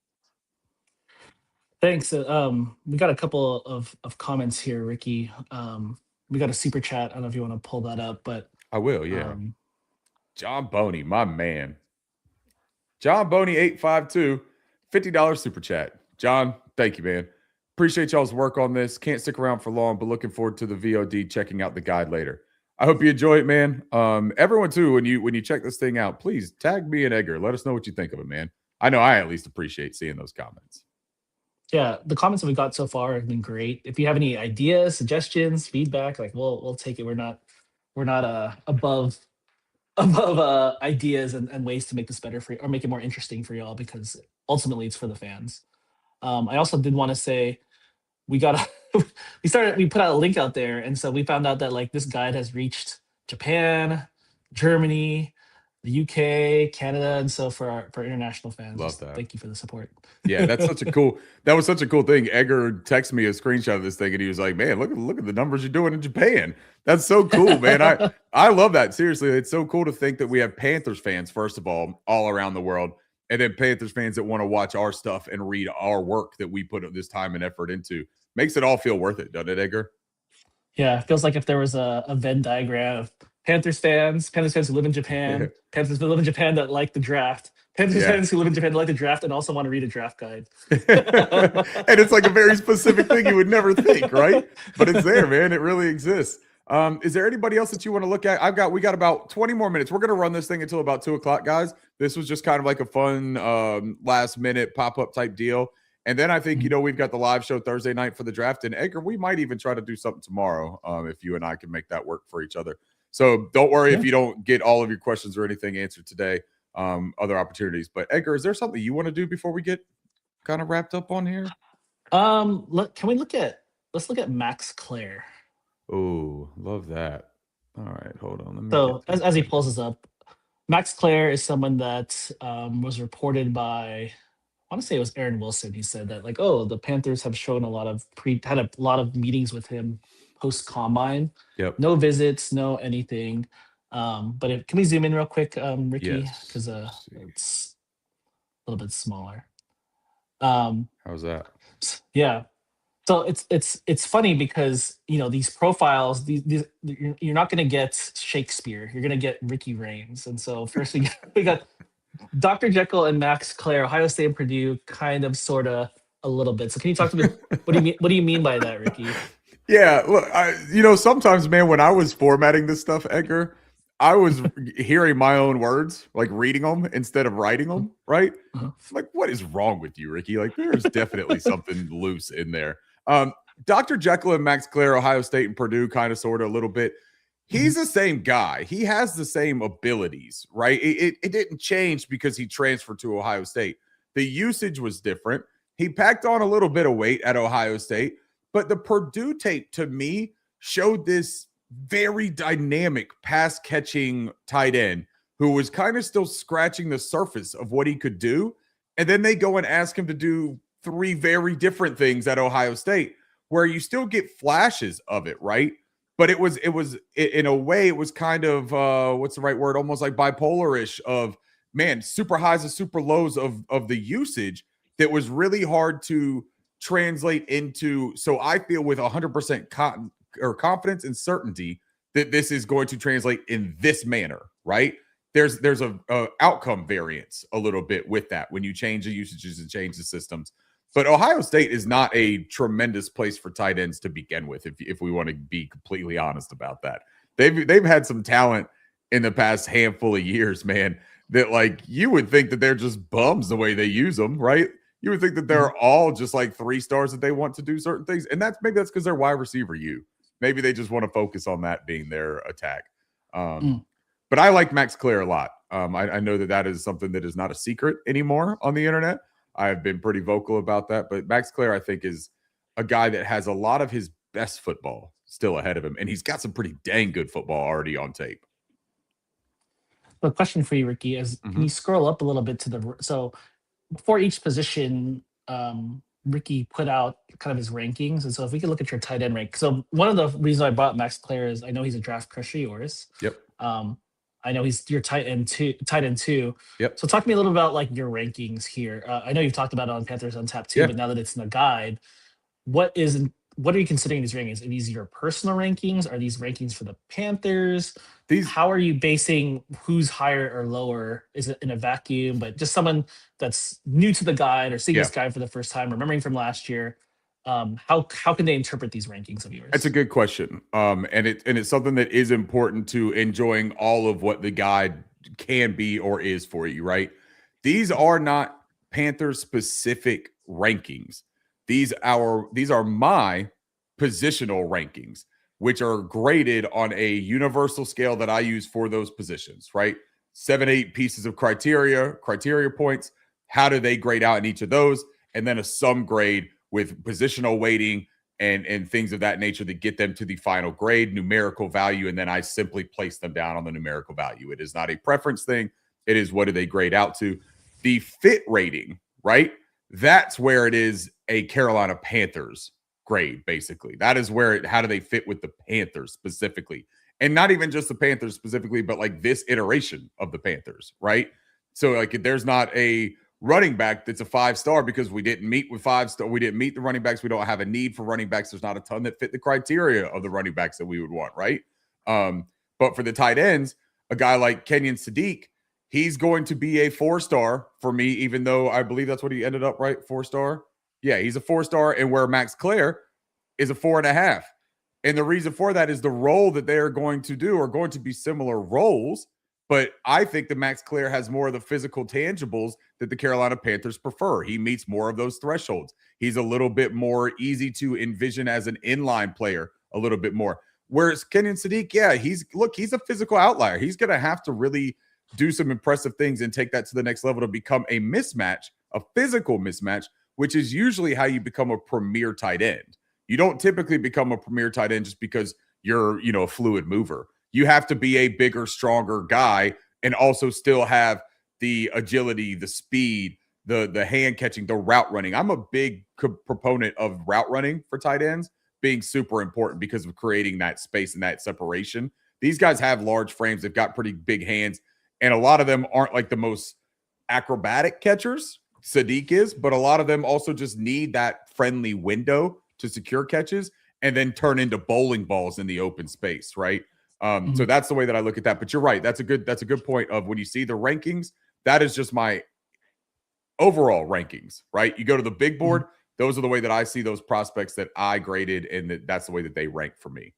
Thanks. We got a couple of comments here, Ricky. We got a super chat. I don't know if you want to pull that up, but
I will, yeah. John Boney, my man. John Boney 852, $50 super chat. John, thank you, man. Appreciate y'all's work on this. Can't stick around for long, but looking forward to the VOD, checking out the guide later. I hope you enjoy it, man. Everyone too, when you check this thing out, please tag me and Edgar. Let us know what you think of it, man. I know I at least appreciate seeing those comments.
Yeah, the comments that we got so far have been great. If you have any ideas, suggestions, feedback, like we'll take it. We're not above ideas and ways to make this better for you or make it more interesting for y'all because ultimately it's for the fans. I also did want to say we got we put out a link out there, and so we found out that like this guide has reached Japan, Germany, the UK, Canada, and so for international fans,
Love that.
thank you for the support.
Yeah, that was such a cool thing. Edgar texted me a screenshot of this thing and he was like, man, look at the numbers you're doing in Japan. That's so cool, man. I love that. Seriously, it's so cool to think that we have Panthers fans, first of all around the world, and then Panthers fans that want to watch our stuff and read our work that we put this time and effort into. Makes it all feel worth it, doesn't it, Edgar?
Yeah, it feels like if there was a Venn diagram of Panthers fans who live in Japan, Panthers who live in Japan that like the draft, Panthers fans who live in Japan that like the draft and also want to read a draft guide.
And it's like a very specific thing you would never think, right? But it's there, man. It really exists. Is there anybody else that you want to look at? We got about 20 more minutes. We're going to run this thing until about 2:00, guys. This was just kind of like a fun last minute pop-up type deal. And then I think, we've got the live show Thursday night for the draft. And Edgar, we might even try to do something tomorrow if you and I can make that work for each other. So don't worry if you don't get all of your questions or anything answered today, other opportunities. But Edgar, is there something you want to do before we get kind of wrapped up on here?
Let's look at Max Clare.
Oh, love that. All right, hold on. Let me get
So
to
as he
Edgar.
pulls this up, Max Clare is someone that was reported by, I want to say it was Aaron Wilson. He said that like, oh, the Panthers have shown a lot of had a lot of meetings with him post combine,
Yep.
no visits, no anything. But can we zoom in real quick, Ricky,
Yes.
because
Let's see.
it's a little bit smaller. Um,
How's that?
yeah. So it's funny because these profiles, these you're not going to get Shakespeare, you're going to get Ricky Raines, and so first we got Dr. Jekyll and Max Clare, Ohio State and Purdue, kind of, sort of, a little bit. So can you talk to me? What do you mean? What do you mean by that, Ricky?
Yeah, look, sometimes, man, when I was formatting this stuff, Edgar, I was hearing my own words, like reading them instead of writing them, right?
Uh-huh.
Like, what is wrong with you, Ricky? Like, there's definitely something loose in there. Dr. Jekyll and Max Clare, Ohio State and Purdue, kind of, sort of, a little bit. He's the same guy. He has the same abilities, right? It didn't change because he transferred to Ohio State. The usage was different. He packed on a little bit of weight at Ohio State, but the Purdue tape, to me, showed this very dynamic pass catching tight end who was kind of still scratching the surface of what he could do. And then they go and ask him to do three very different things at Ohio State, where you still get flashes of it, right? But it was in a way, it was kind of what's the right word? Almost like bipolar-ish of, man, super highs and super lows of the usage that was really hard to translate into. So I feel with 100% confidence and certainty that this is going to translate in this manner, right? There's a outcome variance a little bit with that when you change the usages and change the systems. But Ohio State is not a tremendous place for tight ends to begin with, if we want to be completely honest about that. They've had some talent in the past handful of years, man, that like you would think that they're just bums the way they use them, right? You would think that they're all just like 3-stars that they want to do certain things. And maybe that's because they're wide receiver you. Maybe they just want to focus on that being their attack. But I like Max Clare a lot. I know that is something that is not a secret anymore on the internet. I have been pretty vocal about that. But Max Clare, I think, is a guy that has a lot of his best football still ahead of him. And he's got some pretty dang good football already on tape.
The question for you, Ricky, is can you scroll up a little bit to so before each position, Ricky put out kind of his rankings. And so if we could look at your tight end rank. So one of the reasons I brought Max Clare is I know he's a draft crush of yours.
Yep.
I know he's your tight end two.
Yep.
So talk to me a little about like your rankings here. I know you've talked about it on Panthers Untapped too, but now that it's in the guide, what are you considering these rankings? Are these your personal rankings? Are these rankings for the Panthers? How are you basing who's higher or lower? Is it in a vacuum? But just someone that's new to the guide or seeing this guide for the first time, remembering from last year, how can they interpret these rankings of yours?
That's a good question. And it's something that is important to enjoying all of what the guide can be or is for you, right? These are not Panthers specific rankings. These are my positional rankings, which are graded on a universal scale that I use for those positions, right? 7-8 pieces of criteria points. How do they grade out in each of those? And then a sum grade with positional weighting and things of that nature that get them to the final grade, numerical value, and then I simply place them down on the numerical value. It is not a preference thing. It is what do they grade out to. The fit rating, right? That's where it is a Carolina Panthers grade, basically. That is where how do they fit with the Panthers specifically? And not even just the Panthers specifically, but like this iteration of the Panthers, right? So like there's not a running back that's a 5-star because we didn't meet with 5-star. We didn't meet the running backs. We don't have a need for running backs. There's not a ton that fit the criteria of the running backs that we would want, right? But for the tight ends, a guy like Kenyon Sadiq, he's going to be a 4-star for me, even though I believe that's what he ended up, right? 4-star. Yeah, he's a 4-star, and where Max Clare is a 4.5. And the reason for that is the role that they are going to do are going to be similar roles. But I think that Max Clare has more of the physical tangibles that the Carolina Panthers prefer. He meets more of those thresholds. He's a little bit more easy to envision as an inline player, a little bit more. Whereas Kenyon Sadiq, yeah, he's a physical outlier. He's going to have to really do some impressive things and take that to the next level to become a mismatch, a physical mismatch, which is usually how you become a premier tight end. You don't typically become a premier tight end just because you're, a fluid mover. You have to be a bigger, stronger guy and also still have the agility, the speed, the hand catching, the route running. I'm a big proponent of route running for tight ends being super important because of creating that space and that separation. These guys have large frames, they've got pretty big hands, and a lot of them aren't like the most acrobatic catchers. Sadiq is, but a lot of them also just need that friendly window to secure catches and then turn into bowling balls in the open space, right? So that's the way that I look at that. But you're right. That's a good point of when you see the rankings, that is just my overall rankings, right? You go to the big board, those are the way that I see those prospects that I graded, and that's the way that they rank for me.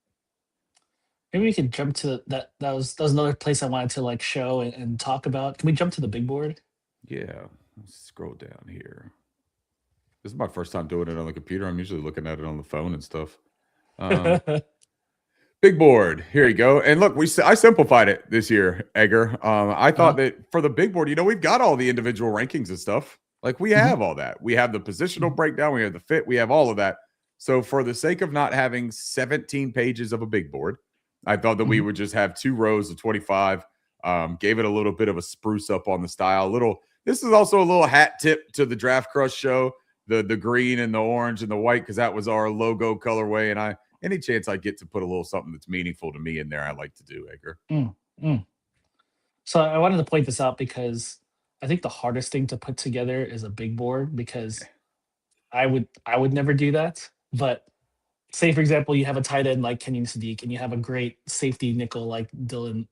Maybe we could jump to that. That was another place I wanted to like show and talk about. Can we jump to the big board?
Yeah. Let's scroll down here. This is my first time doing it on the computer. I'm usually looking at it on the phone and stuff. Big board. Here you go. And look, I simplified it this year, Edgar. I thought that for the big board, we've got all the individual rankings and stuff. Like we have all that. We have the positional breakdown. We have the fit. We have all of that. So for the sake of not having 17 pages of a big board, I thought that we would just have 2 rows of 25. Gave it a little bit of a spruce up on the style. This is also a little hat tip to the Draft Crush show. The green and the orange and the white, because that was our logo colorway. And any chance I get to put a little something that's meaningful to me in there, I like to do, Edgar.
So I wanted to point this out because I think the hardest thing to put together is a big board, because I would never do that. But say, for example, you have a tight end like Kenyon Sadiq and you have a great safety nickel like Dylan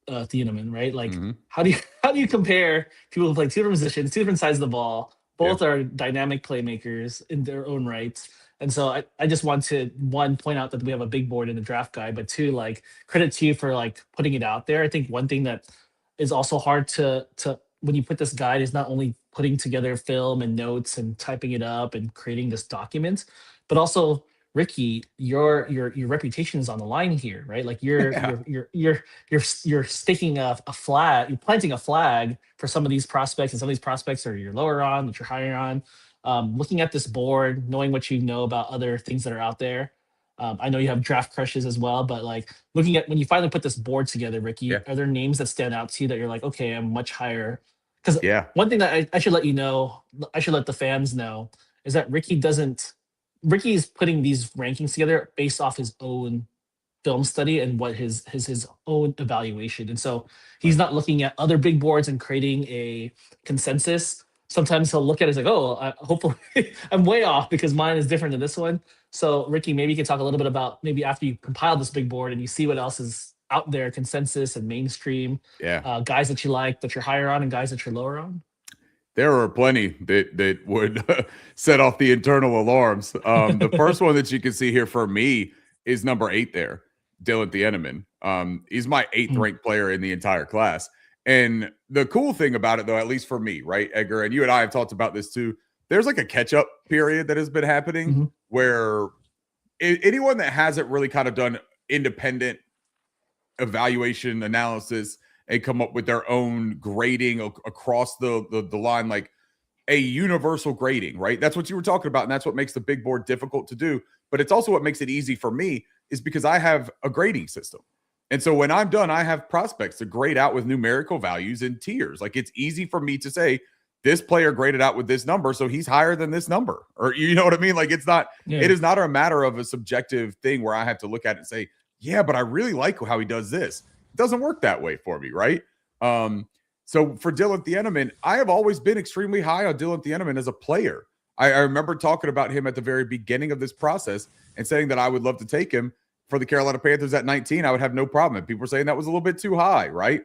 Thieneman, right? Like, how do you compare people who play 2 different positions, 2 different sides of the ball? Both are dynamic playmakers in their own rights. And so I just want to, one, point out that we have a big board in the draft guide, but 2, like, credit to you for like putting it out there. I think one thing that is also hard to when you put this guide is not only putting together film and notes and typing it up and creating this document, but also, Ricky, your reputation is on the line here, right? Like you're staking a flag, you're planting a flag for some of these prospects, and some of these prospects are you're lower on, that you're higher on. Looking at this board, knowing what you know about other things that are out there. I know you have draft crushes as well, but like looking at when you finally put this board together, Ricky, are there names that stand out to you that you're like, okay, I'm much higher? Because one thing that I should let you know, I should let the fans know, is that Ricky's putting these rankings together based off his own film study and what his own evaluation. And so he's not looking at other big boards and creating a consensus. Sometimes he'll look at it as like, oh, hopefully I'm way off because mine is different than this one. So Ricky, maybe you can talk a little bit about maybe after you compile this big board and you see what else is out there, consensus and mainstream, guys that you like, that you're higher on, and guys that you're lower on.
There are plenty that would set off the internal alarms. The first one that you can see here for me is number 8 there, Dylan Thieneman. He's my 8th ranked player in the entire class. And the cool thing about it, though, at least for me, right, Edgar, and you and I have talked about this too, there's like a catch-up period that has been happening where anyone that hasn't really kind of done independent evaluation analysis and come up with their own grading across the line, like a universal grading, right? That's what you were talking about, and that's what makes the big board difficult to do. But it's also what makes it easy for me, is because I have a grading system. And so when I'm done, I have prospects to grade out with numerical values and tiers. Like, it's easy for me to say, this player graded out with this number, so he's higher than this number. Or, you know what I mean? Like, it's not, it is not a matter of a subjective thing where I have to look at it and say, yeah, but I really like how he does this. It doesn't work that way for me, right? So for Dylan Thieneman, I have always been extremely high on Dylan Thieneman as a player. I remember talking about him at the very beginning of this process and saying that I would love to take him for the Carolina Panthers at 19. I would have no problem. And people were saying that was a little bit too high, right?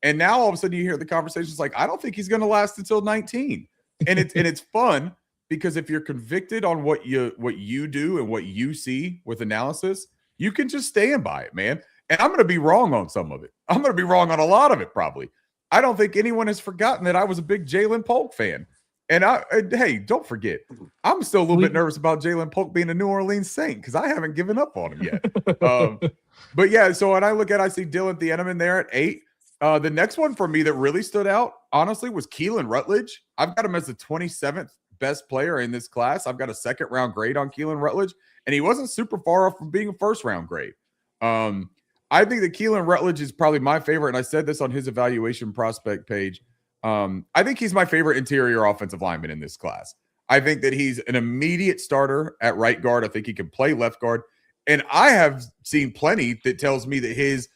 And now all of a sudden you hear the conversations like, I don't think he's going to last until 19. And it's fun, because if you're convicted on what you do and what you see with analysis, you can just stand by it, man. And I'm going to be wrong on some of it. I'm going to be wrong on a lot of it, probably. I don't think anyone has forgotten that I was a big Jalen Polk fan. And hey, don't forget, I'm still a little bit nervous about Jalen Polk being a New Orleans Saint, because I haven't given up on him yet. But yeah, so when I look at I see Dylan Thieneman there at 8. The next one for me that really stood out, honestly, was Keelan Rutledge. I've got him as the 27th best player in this class. I've got a 2nd-round grade on Keelan Rutledge, and he wasn't super far off from being a 1st-round grade. I think that Keelan Rutledge is probably my favorite, and I said this on his evaluation prospect page. I think he's my favorite interior offensive lineman in this class. I think that he's an immediate starter at right guard. I think he can play left guard. And I have seen plenty that tells me that his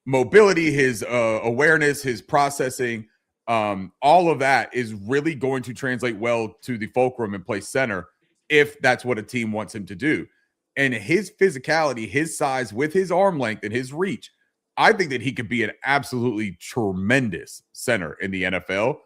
mobility, his awareness, his processing, all of that is really going to translate well to the fulcrum and play center if that's what a team wants him to do. And his physicality, his size with his arm length and his reach, I think that he could be an absolutely tremendous center in the NFL.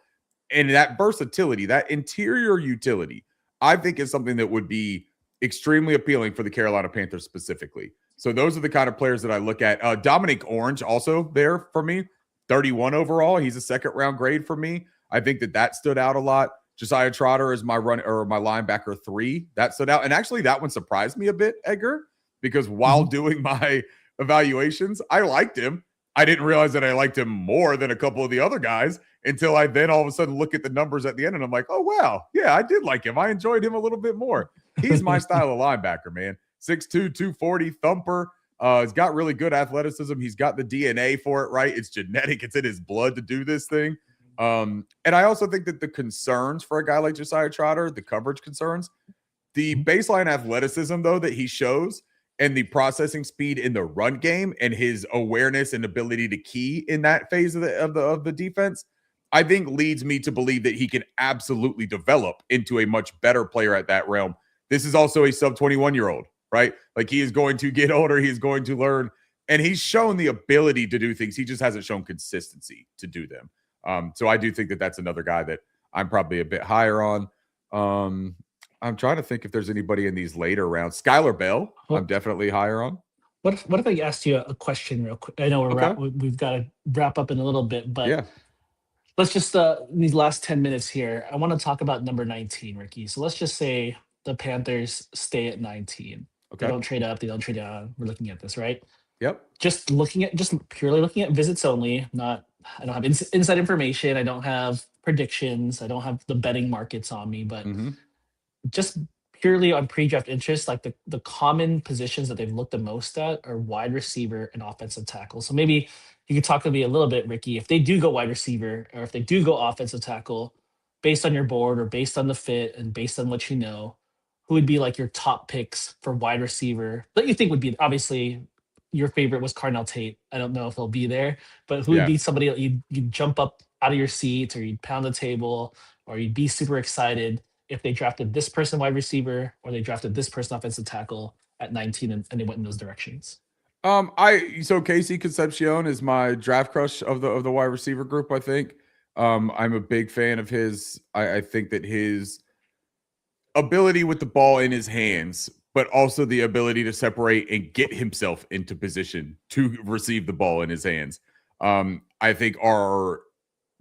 And that versatility, that interior utility, I think is something that would be extremely appealing for the Carolina Panthers specifically. So those are the kind of players that I look at. Dominic Orange also there for me, 31 overall. He's a second round grade for me. I think that stood out a lot. Josiah Trotter is my linebacker 3. That stood out. And actually that one surprised me a bit, Edgar, because while doing my evaluations, I liked him. I didn't realize that I liked him more than a couple of the other guys until I then all of a sudden look at the numbers at the end and I'm like, oh, wow. Yeah, I did like him. I enjoyed him a little bit more. He's my style of linebacker, man. 6'2", 240, thumper. He's got really good athleticism. He's got the DNA for it, right? It's genetic. It's in his blood to do this thing. And I also think that the concerns for a guy like Josiah Trotter, the coverage concerns, the baseline athleticism, though, that he shows and the processing speed in the run game and his awareness and ability to key in that phase of the defense, I think leads me to believe that he can absolutely develop into a much better player at that realm. This is also a sub 21-year-old, right? Like he is going to get older. He is going to learn, and he's shown the ability to do things. He just hasn't shown consistency to do them. So I do think that that's another guy that I'm probably a bit higher on. I'm trying to think if there's anybody in these later rounds. Skylar Bell, I'm definitely higher on.
What if I asked you a question real quick? I know we've got to wrap up in a little bit, but
yeah,
let's just these last 10 minutes here. I want to talk about number 19, Ricky. So let's just say the Panthers stay at 19.
Okay.
They don't trade up. They don't trade down. We're looking at this, right?
Yep.
Just purely looking at visits only. I don't have inside information. I don't have predictions. I don't have the betting markets on me, but just purely on pre-draft interest, like the common positions that they've looked the most at are wide receiver and offensive tackle. So maybe you could talk to me a little bit, Ricky, if they do go wide receiver or if they do go offensive tackle, based on your board or based on the fit and based on what you know, who would be like your top picks for wide receiver that you think would be? Obviously your favorite was Carnell Tate. I don't know if he'll be there, but who would be somebody that you'd jump up out of your seat or you'd pound the table or you'd be super excited if they drafted this person wide receiver or they drafted this person offensive tackle at 19 and they went in those directions?
So Casey Concepcion is my draft crush of the wide receiver group, I think. I'm a big fan of his. I think that his ability with the ball in his hands, but also the ability to separate and get himself into position to receive the ball in his hands, I think are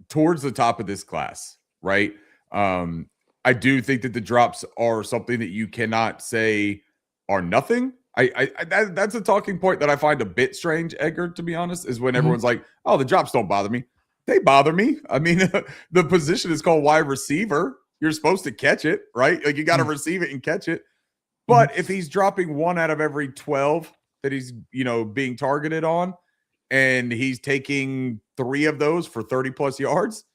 towards the top of this class, right? I do think that the drops are something that you cannot say are nothing. That's a talking point that I find a bit strange, Edgar, to be honest, is when everyone's like, oh, the drops don't bother me. They bother me. I mean, the position is called wide receiver. You're supposed to catch it, right? Like you got to receive it and catch it. But if he's dropping 1 out of every 12 that he's, being targeted on, and he's taking 3 of those for 30 plus yards,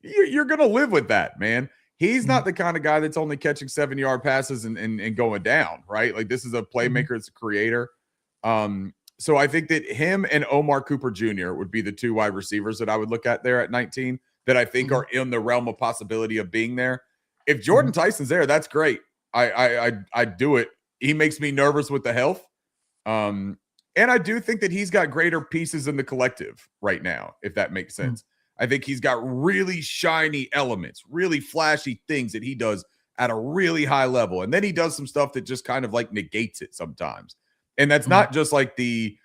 you're going to live with that, man. He's not the kind of guy that's only catching 7-yard passes and going down, right? Like this is a playmaker, it's a creator. So I think that him and Omar Cooper Jr. would be the 2 wide receivers that I would look at there at 19 that I think are in the realm of possibility of being there. If Jordan Tyson's there, that's great. I do it. He makes me nervous with the health. And I do think that he's got greater pieces in the collective right now, if that makes sense. I think he's got really shiny elements, really flashy things that he does at a really high level. And then he does some stuff that just kind of like negates it sometimes. And that's not just like the,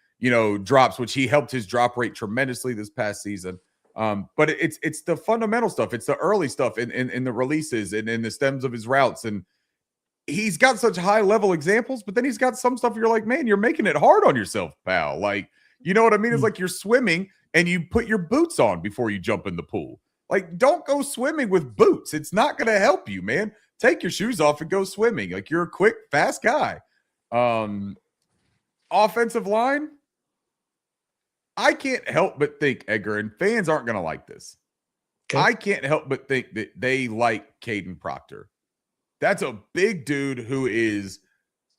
drops, which he helped his drop rate tremendously this past season. But it's the fundamental stuff. It's the early stuff in the releases and in the stems of his routes. And he's got such high level examples, but then he's got some stuff you're like, man, you're making it hard on yourself, pal. Like, you know what I mean? It's like you're swimming and you put your boots on before you jump in the pool. Like, don't go swimming with boots. It's not going to help you, man. Take your shoes off and go swimming. Like, you're a quick, fast guy. Offensive line, I can't help but think, Edgar, and fans aren't going to like this.
Okay.
I can't help but think that they like Caden Proctor. That's a big dude who is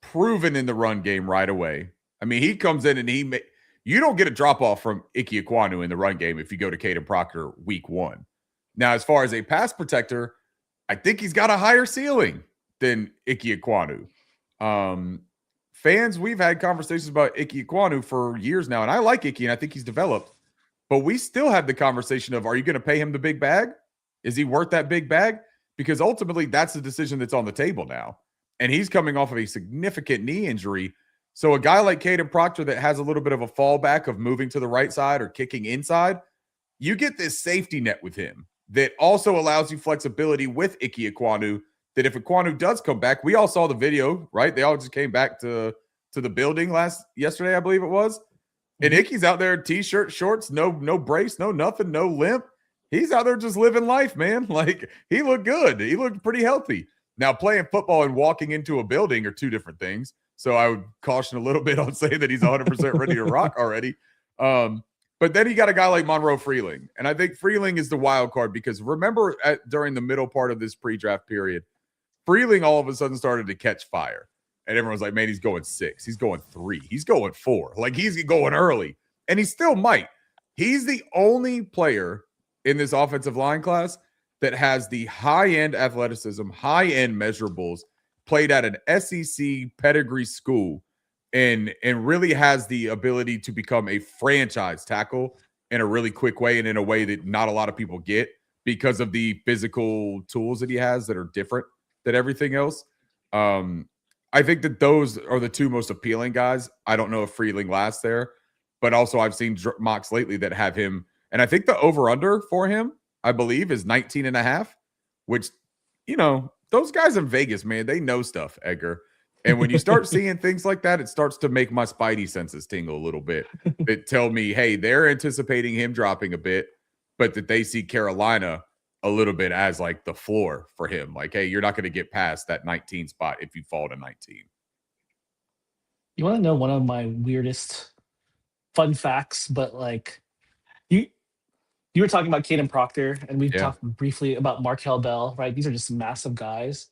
proven in the run game right away. I mean, he comes in and you don't get a drop off from Ike Ekwonu in the run game if you go to Caden Proctor week 1. Now, as far as a pass protector, I think he's got a higher ceiling than Ike Ekwonu. Fans, we've had conversations about Ike Ekwonu for years now, and I like Ike, and I think he's developed. But we still have the conversation of, are you going to pay him the big bag? Is he worth that big bag? Because ultimately, that's the decision that's on the table now. And he's coming off of a significant knee injury. So a guy like Caden Proctor that has a little bit of a fallback of moving to the right side or kicking inside, you get this safety net with him that also allows you flexibility with Ike Ekwonu, that if Ekwonu does come back, we all saw the video, right? They all just came back to the building yesterday, I believe it was. And Ike's out there, t-shirt, shorts, no brace, no nothing, no limp. He's out there just living life, man. Like, he looked good. He looked pretty healthy. Now, playing football and walking into a building are two different things. So I would caution a little bit on saying that he's 100% ready to rock already. But then you got a guy like Monroe Freeling. And I think Freeling is the wild card because remember during the middle part of this pre-draft period, Freeling all of a sudden started to catch fire. And everyone's like, man, he's going 6. He's going 3. He's going 4. Like, he's going early. And he still might. He's the only player in this offensive line class that has the high-end athleticism, high-end measurables, played at an SEC pedigree school, and really has the ability to become a franchise tackle in a really quick way and in a way that not a lot of people get because of the physical tools that he has that are different than everything else. I think that those are the two most appealing guys. I don't know if Freeling lasts there, but also I've seen mocks lately that have him. And I think the over-under for him, I believe, is 19.5, which, those guys in Vegas, man, they know stuff, Edgar. And when you start seeing things like that, it starts to make my spidey senses tingle a little bit. It tell me, hey, they're anticipating him dropping a bit, but that they see Carolina a little bit as like the floor for him. Like, hey, you're not going to get past that 19 spot if you fall to 19.
You want to know one of my weirdest fun facts, but like you were talking about Caden Proctor, and we've talked briefly about Markel Bell, right? These are just massive guys.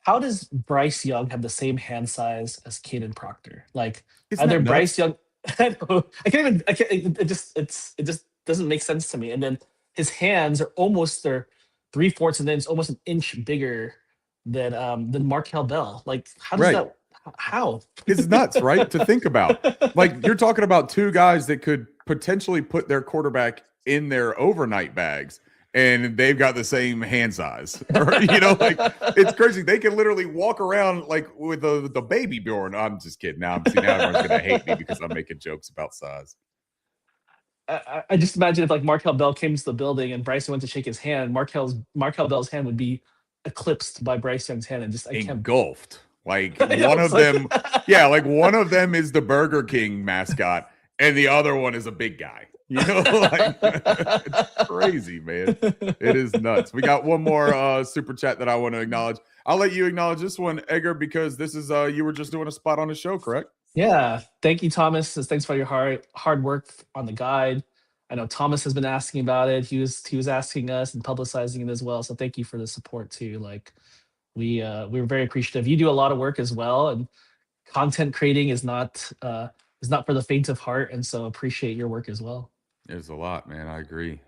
How does Bryce Young have the same hand size as Caden Proctor? Like, either Bryce Young, I can't. It just doesn't make sense to me. And then his hands are almost 3/4 and then it's almost an inch bigger than Markel Bell. Like, how does that? How?
It's nuts, right? To think about. Like, you're talking about two guys that could potentially put their quarterback in their overnight bags, and they've got the same hand size. Like, it's crazy. They can literally walk around like with the baby Bjorn. I'm just kidding. Now everyone's gonna hate me because I'm making jokes about size.
I just imagine if like Markel Bell came to the building and Bryce went to shake his hand, Markel Bell's hand would be eclipsed by Bryce Young's hand and just
engulfed. Like one of them, like one of them is the Burger King mascot, and the other one is a big guy. It's crazy, man. It is nuts. We got one more super chat that I want to acknowledge. I'll let you acknowledge this one, Edgar, because this is you were just doing a spot on the show, correct?
Yeah. Thank you, Thomas. Thanks for your hard work on the guide. I know Thomas has been asking about it. He was asking us and publicizing it as well. So thank you for the support too. Like, we're very appreciative. You do a lot of work as well, and content creating is not for the faint of heart. And so appreciate your work as well.
There's a lot, man. I agree.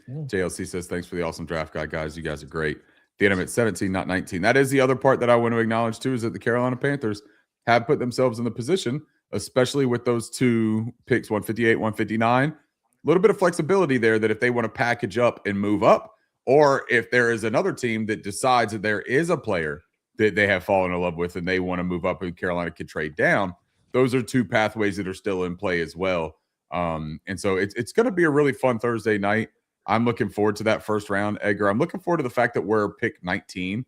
JLC says, thanks for the awesome draft guide, guys. You guys are great. The end at 17, not 19. That is the other part that I want to acknowledge too, is that the Carolina Panthers have put themselves in the position, especially with those two picks, 158, 159, a little bit of flexibility there that if they want to package up and move up, or if there is another team that decides that there is a player that they have fallen in love with and they want to move up and Carolina can trade down, those are two pathways that are still in play as well. And so it's going to be a really fun Thursday night. I'm looking forward to that first round, Edgar. I'm looking forward to the fact that we're pick 19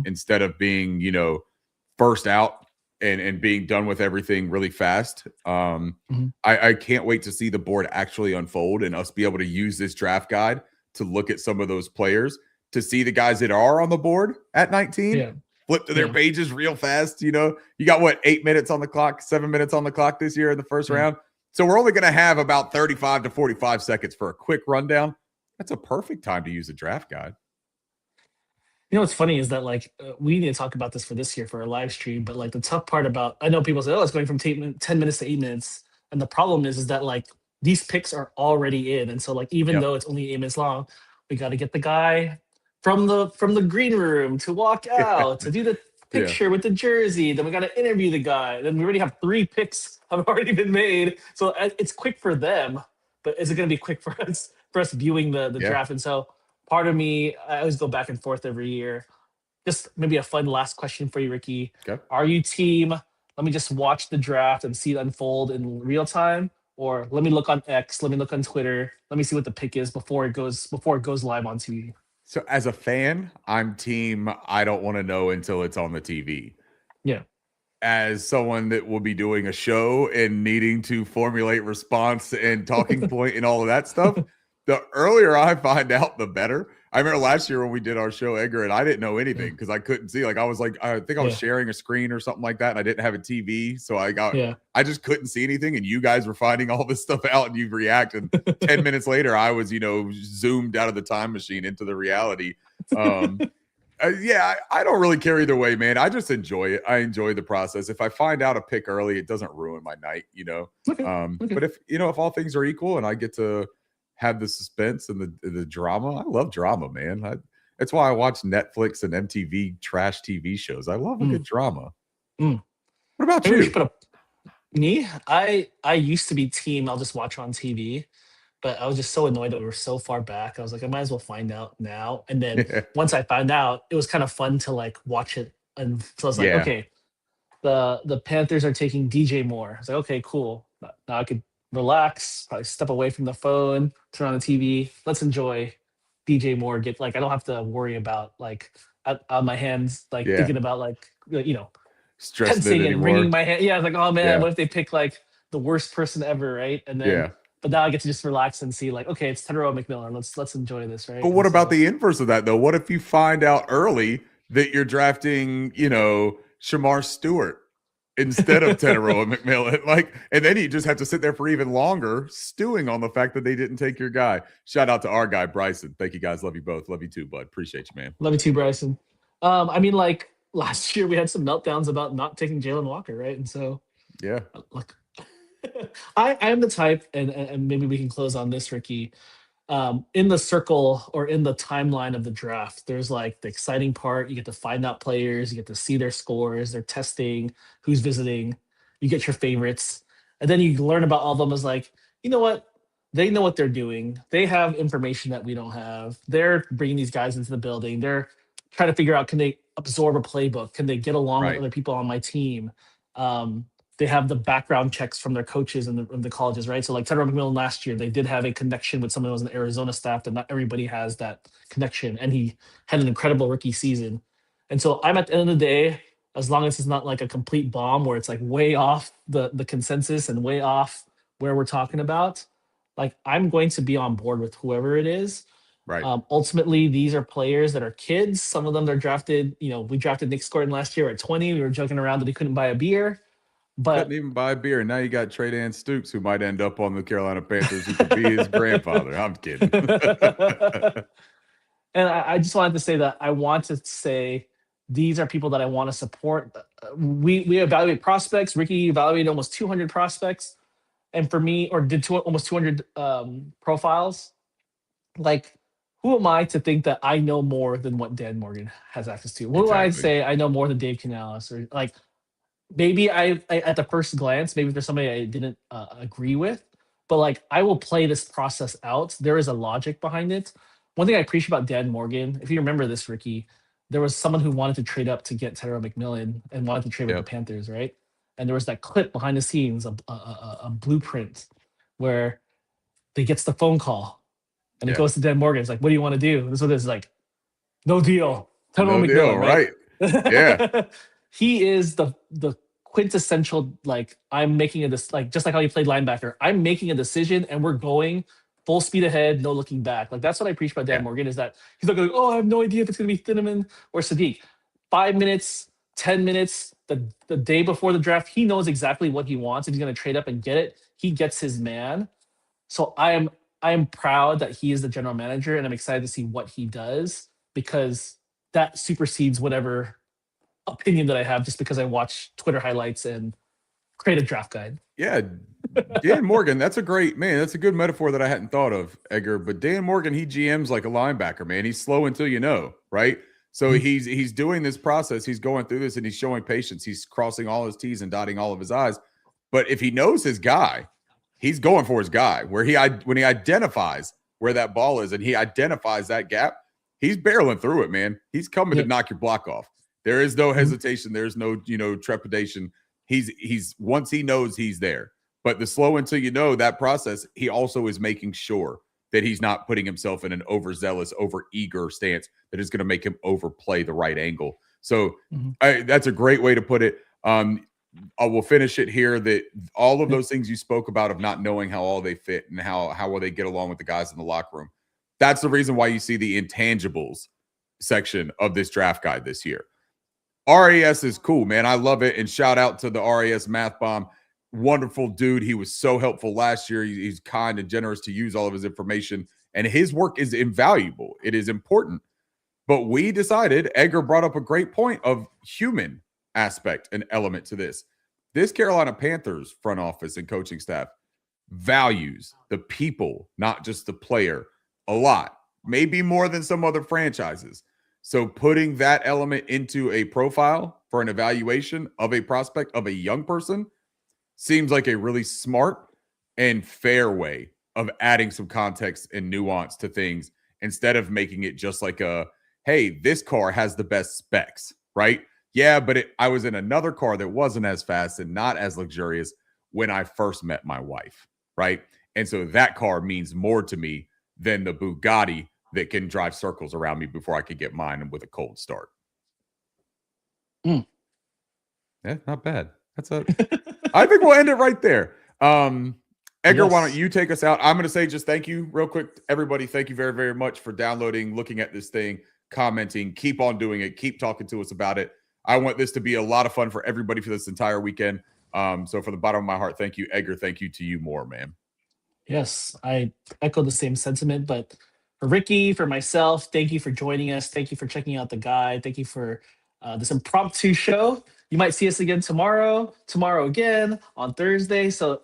instead of being, first out and being done with everything really fast. I can't wait to see the board actually unfold and us be able to use this draft guide to look at some of those players, to see the guys that are on the board at 19, flip to their pages real fast. You got 8 minutes on the clock, 7 minutes on the clock this year in the first round. So we're only going to have about 35 to 45 seconds for a quick rundown. That's a perfect time to use a draft guide.
You know what's funny is that like we need to talk about this for this year for our live stream, but like the tough part about I know people say, oh, it's going from 10 minutes to 8 minutes, and the problem is that like these picks are already in, and so like even
Yep.
though it's only 8 minutes long, we got to get the guy from the green room to walk out to do the
Yeah.
picture with the jersey. Then we got to interview the guy. Then we already have 3 picks have already been made, so it's quick for them, but is it going to be quick for us viewing the
Yeah.
draft? And so part of me, I always go back and forth every year. Just maybe a fun last question for you, Ricky.
Okay.
Are you team, let me just watch the draft and see it unfold in real time? Or let me look on X, let me look on Twitter, let me see what the pick is before it goes live on TV.
So as a fan, I'm team I don't want to know until it's on the TV.
Yeah.
As someone that will be doing a show and needing to formulate response and talking point and all of that stuff, the earlier I find out, the better. I remember last year when we did our show, Edgar, and I didn't know anything because I couldn't see. Like I think I was
Yeah.
sharing a screen or something like that, and I didn't have a TV, so
Yeah.
I just couldn't see anything. And you guys were finding all this stuff out, and you react. And 10 minutes later, I was zoomed out of the time machine into the reality. Yeah, I don't really care either way, man. I just enjoy it. I enjoy the process. If I find out a pick early, it doesn't ruin my night,
Okay. Okay.
But if all things are equal and I get to have the suspense and the drama, I love drama, man. That's why I watch Netflix and MTV trash TV shows. I love a good drama.
Mm.
What about
Maybe we
you?
should put me. I used to be team. I'll just watch on TV, but I was just so annoyed that we were so far back. I was like, I might as well find out now. And then once I found out, it was kind of fun to like watch it. And so I was like,
Yeah.
okay, the Panthers are taking DJ Moore. I was like, okay, cool. Now I could relax, probably step away from the phone, turn on the TV. Let's enjoy DJ Moore. Get like I don't have to worry about like on my hands, like
Yeah.
thinking about like
Stressing it
tensing and
anymore.
wringing my hand. Yeah, I was like, oh man,
Yeah.
what if they pick like the worst person ever, right? And then
Yeah.
but now I get to just relax and see like, okay, it's Tedero McMillan. Let's enjoy this, right?
But what about the inverse of that though? What if you find out early that you're drafting, Shamar Stewart instead of Tedero McMillan? Like, and then you just have to sit there for even longer stewing on the fact that they didn't take your guy. Shout out to our guy, Bryson. Thank you guys. Love you both. Love you too, bud. Appreciate you, man.
Love you too, Bryson. I mean, like last year we had some meltdowns about not taking Jalen Walker, right? And so
Yeah.
look, I am the type, and maybe we can close on this, Ricky. In the circle or in the timeline of the draft, there's like the exciting part. You get to find out players, you get to see their scores, their testing, who's visiting, you get your favorites. And then you learn about all of them as like, you know what? They know what they're doing. They have information that we don't have. They're bringing these guys into the building. They're trying to figure out can they absorb a playbook? Can they get along with
Right.
other people on my team? They have the background checks from their coaches and the colleges, right? So like Tedder McMillan last year, they did have a connection with someone who was in the Arizona staff, and not everybody has that connection. And he had an incredible rookie season. And so I'm at the end of the day, as long as it's not like a complete bomb where it's like way off the consensus and way off where we're talking about, like I'm going to be on board with whoever it is.
Right.
Ultimately, these are players that are kids. Some of them are drafted. We drafted Nick Scourton last year at 20. We were joking around that he couldn't buy a beer. But
couldn't even buy a beer. Now you got Trey Dan Stoops, who might end up on the Carolina Panthers, who could be his grandfather. I'm kidding.
And I just wanted to say that I want to say these are people that I want to support. We evaluate prospects. Ricky evaluated almost 200 prospects, and for me, or did almost 200 profiles. Like, who am I to think that I know more than what Dan Morgan has access to? What do I say I know more than Dave Canales? Or like, maybe I at the first glance, maybe there's somebody I didn't agree with, but like I will play this process out. There is a logic behind it. One thing I appreciate about Dan Morgan, if you remember this, Ricky, there was someone who wanted to trade up to get Tedero McMillan and wanted to trade with the Panthers, right? And there was that clip behind the scenes, a blueprint where they gets the phone call and it goes to Dan Morgan. It's like, what do you want to do? This is what it's like. No deal. Tedero McMillan, right?
Yeah.
He is the quintessential, like, I'm making like, just like how he played linebacker, I'm making a decision and we're going full speed ahead, no looking back. Like, that's what I appreciate about Dan Morgan, is that he's not going, oh, I have no idea if it's going to be Thieneman or Sadiq. 5 minutes, 10 minutes, the day before the draft, he knows exactly what he wants. If he's going to trade up and get it, he gets his man. So I am proud that he is the general manager, and I'm excited to see what he does because that supersedes whatever opinion that I have just because I watch Twitter highlights and create a draft guide.
Yeah, Dan Morgan, that's a great man. That's a good metaphor that I hadn't thought of, Edgar. But Dan Morgan, he GMs like a linebacker, man. He's slow until you know, right? So
Mhm.
he's doing this process. He's going through this and he's showing patience. He's crossing all his T's and dotting all of his I's. But if he knows his guy, he's going for his guy. When he identifies where that ball is and he identifies that gap, he's barreling through it, man. He's coming to
Yep.
knock your block off. There is no
Mhm.
hesitation. There's no trepidation. He's once he knows he's there. But the slow until you know that process, he also is making sure that he's not putting himself in an overzealous, overeager stance that is going to make him overplay the right angle. So
Mhm.
that's a great way to put it. I will finish it here that all of
Yep.
those things you spoke about of not knowing how all they fit and how will they get along with the guys in the locker room. That's the reason why you see the intangibles section of this draft guide this year. RAS is cool, man. I love it. And shout out to the RAS Math Bomb. Wonderful dude. He was so helpful last year. He's kind and generous to use all of his information, and his work is invaluable. It is important. But we decided, Edgar brought up a great point of human aspect and element to this. This Carolina Panthers front office and coaching staff values the people, not just the player, a lot, maybe more than some other franchises. So putting that element into a profile for an evaluation of a prospect of a young person seems like a really smart and fair way of adding some context and nuance to things instead of making it just like a, hey, this car has the best specs, right? Yeah, but I was in another car that wasn't as fast and not as luxurious when I first met my wife, right? And so that car means more to me than the Bugatti that can drive circles around me before I could get mine with a cold start.
Mm.
Yeah, not bad. I think we'll end it right there. Edgar, why don't
Yes.
you take us out? I'm going to say just thank you real quick, everybody. Thank you very, very much for downloading, looking at this thing, commenting. Keep on doing it. Keep talking to us about it. I want this to be a lot of fun for everybody for this entire weekend. So from the bottom of my heart, thank you, Edgar. Thank you to you more, man.
Yes, I echo the same sentiment. But for Ricky, for myself, thank you for joining us. Thank you for checking out the guide. Thank you for this impromptu show. You might see us again tomorrow again on Thursday. So,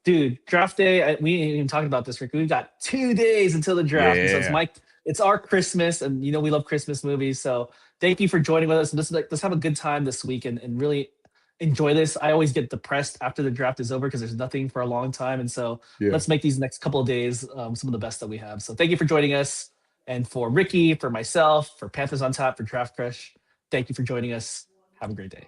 dude, draft day. We ain't even talking about this, Ricky. We've got 2 days until the draft, and so
Yeah.
it's our Christmas, and we love Christmas movies. So, thank you for joining with us. Let's have a good time this week and really enjoy this. I always get depressed after the draft is over because there's nothing for a long time, and so
Yeah.
let's make these next couple of days some of the best that we have. So, thank you for joining us, and for Ricky, for myself, for Panthers on Top, for Draft Crush. Thank you for joining us. Have a great day.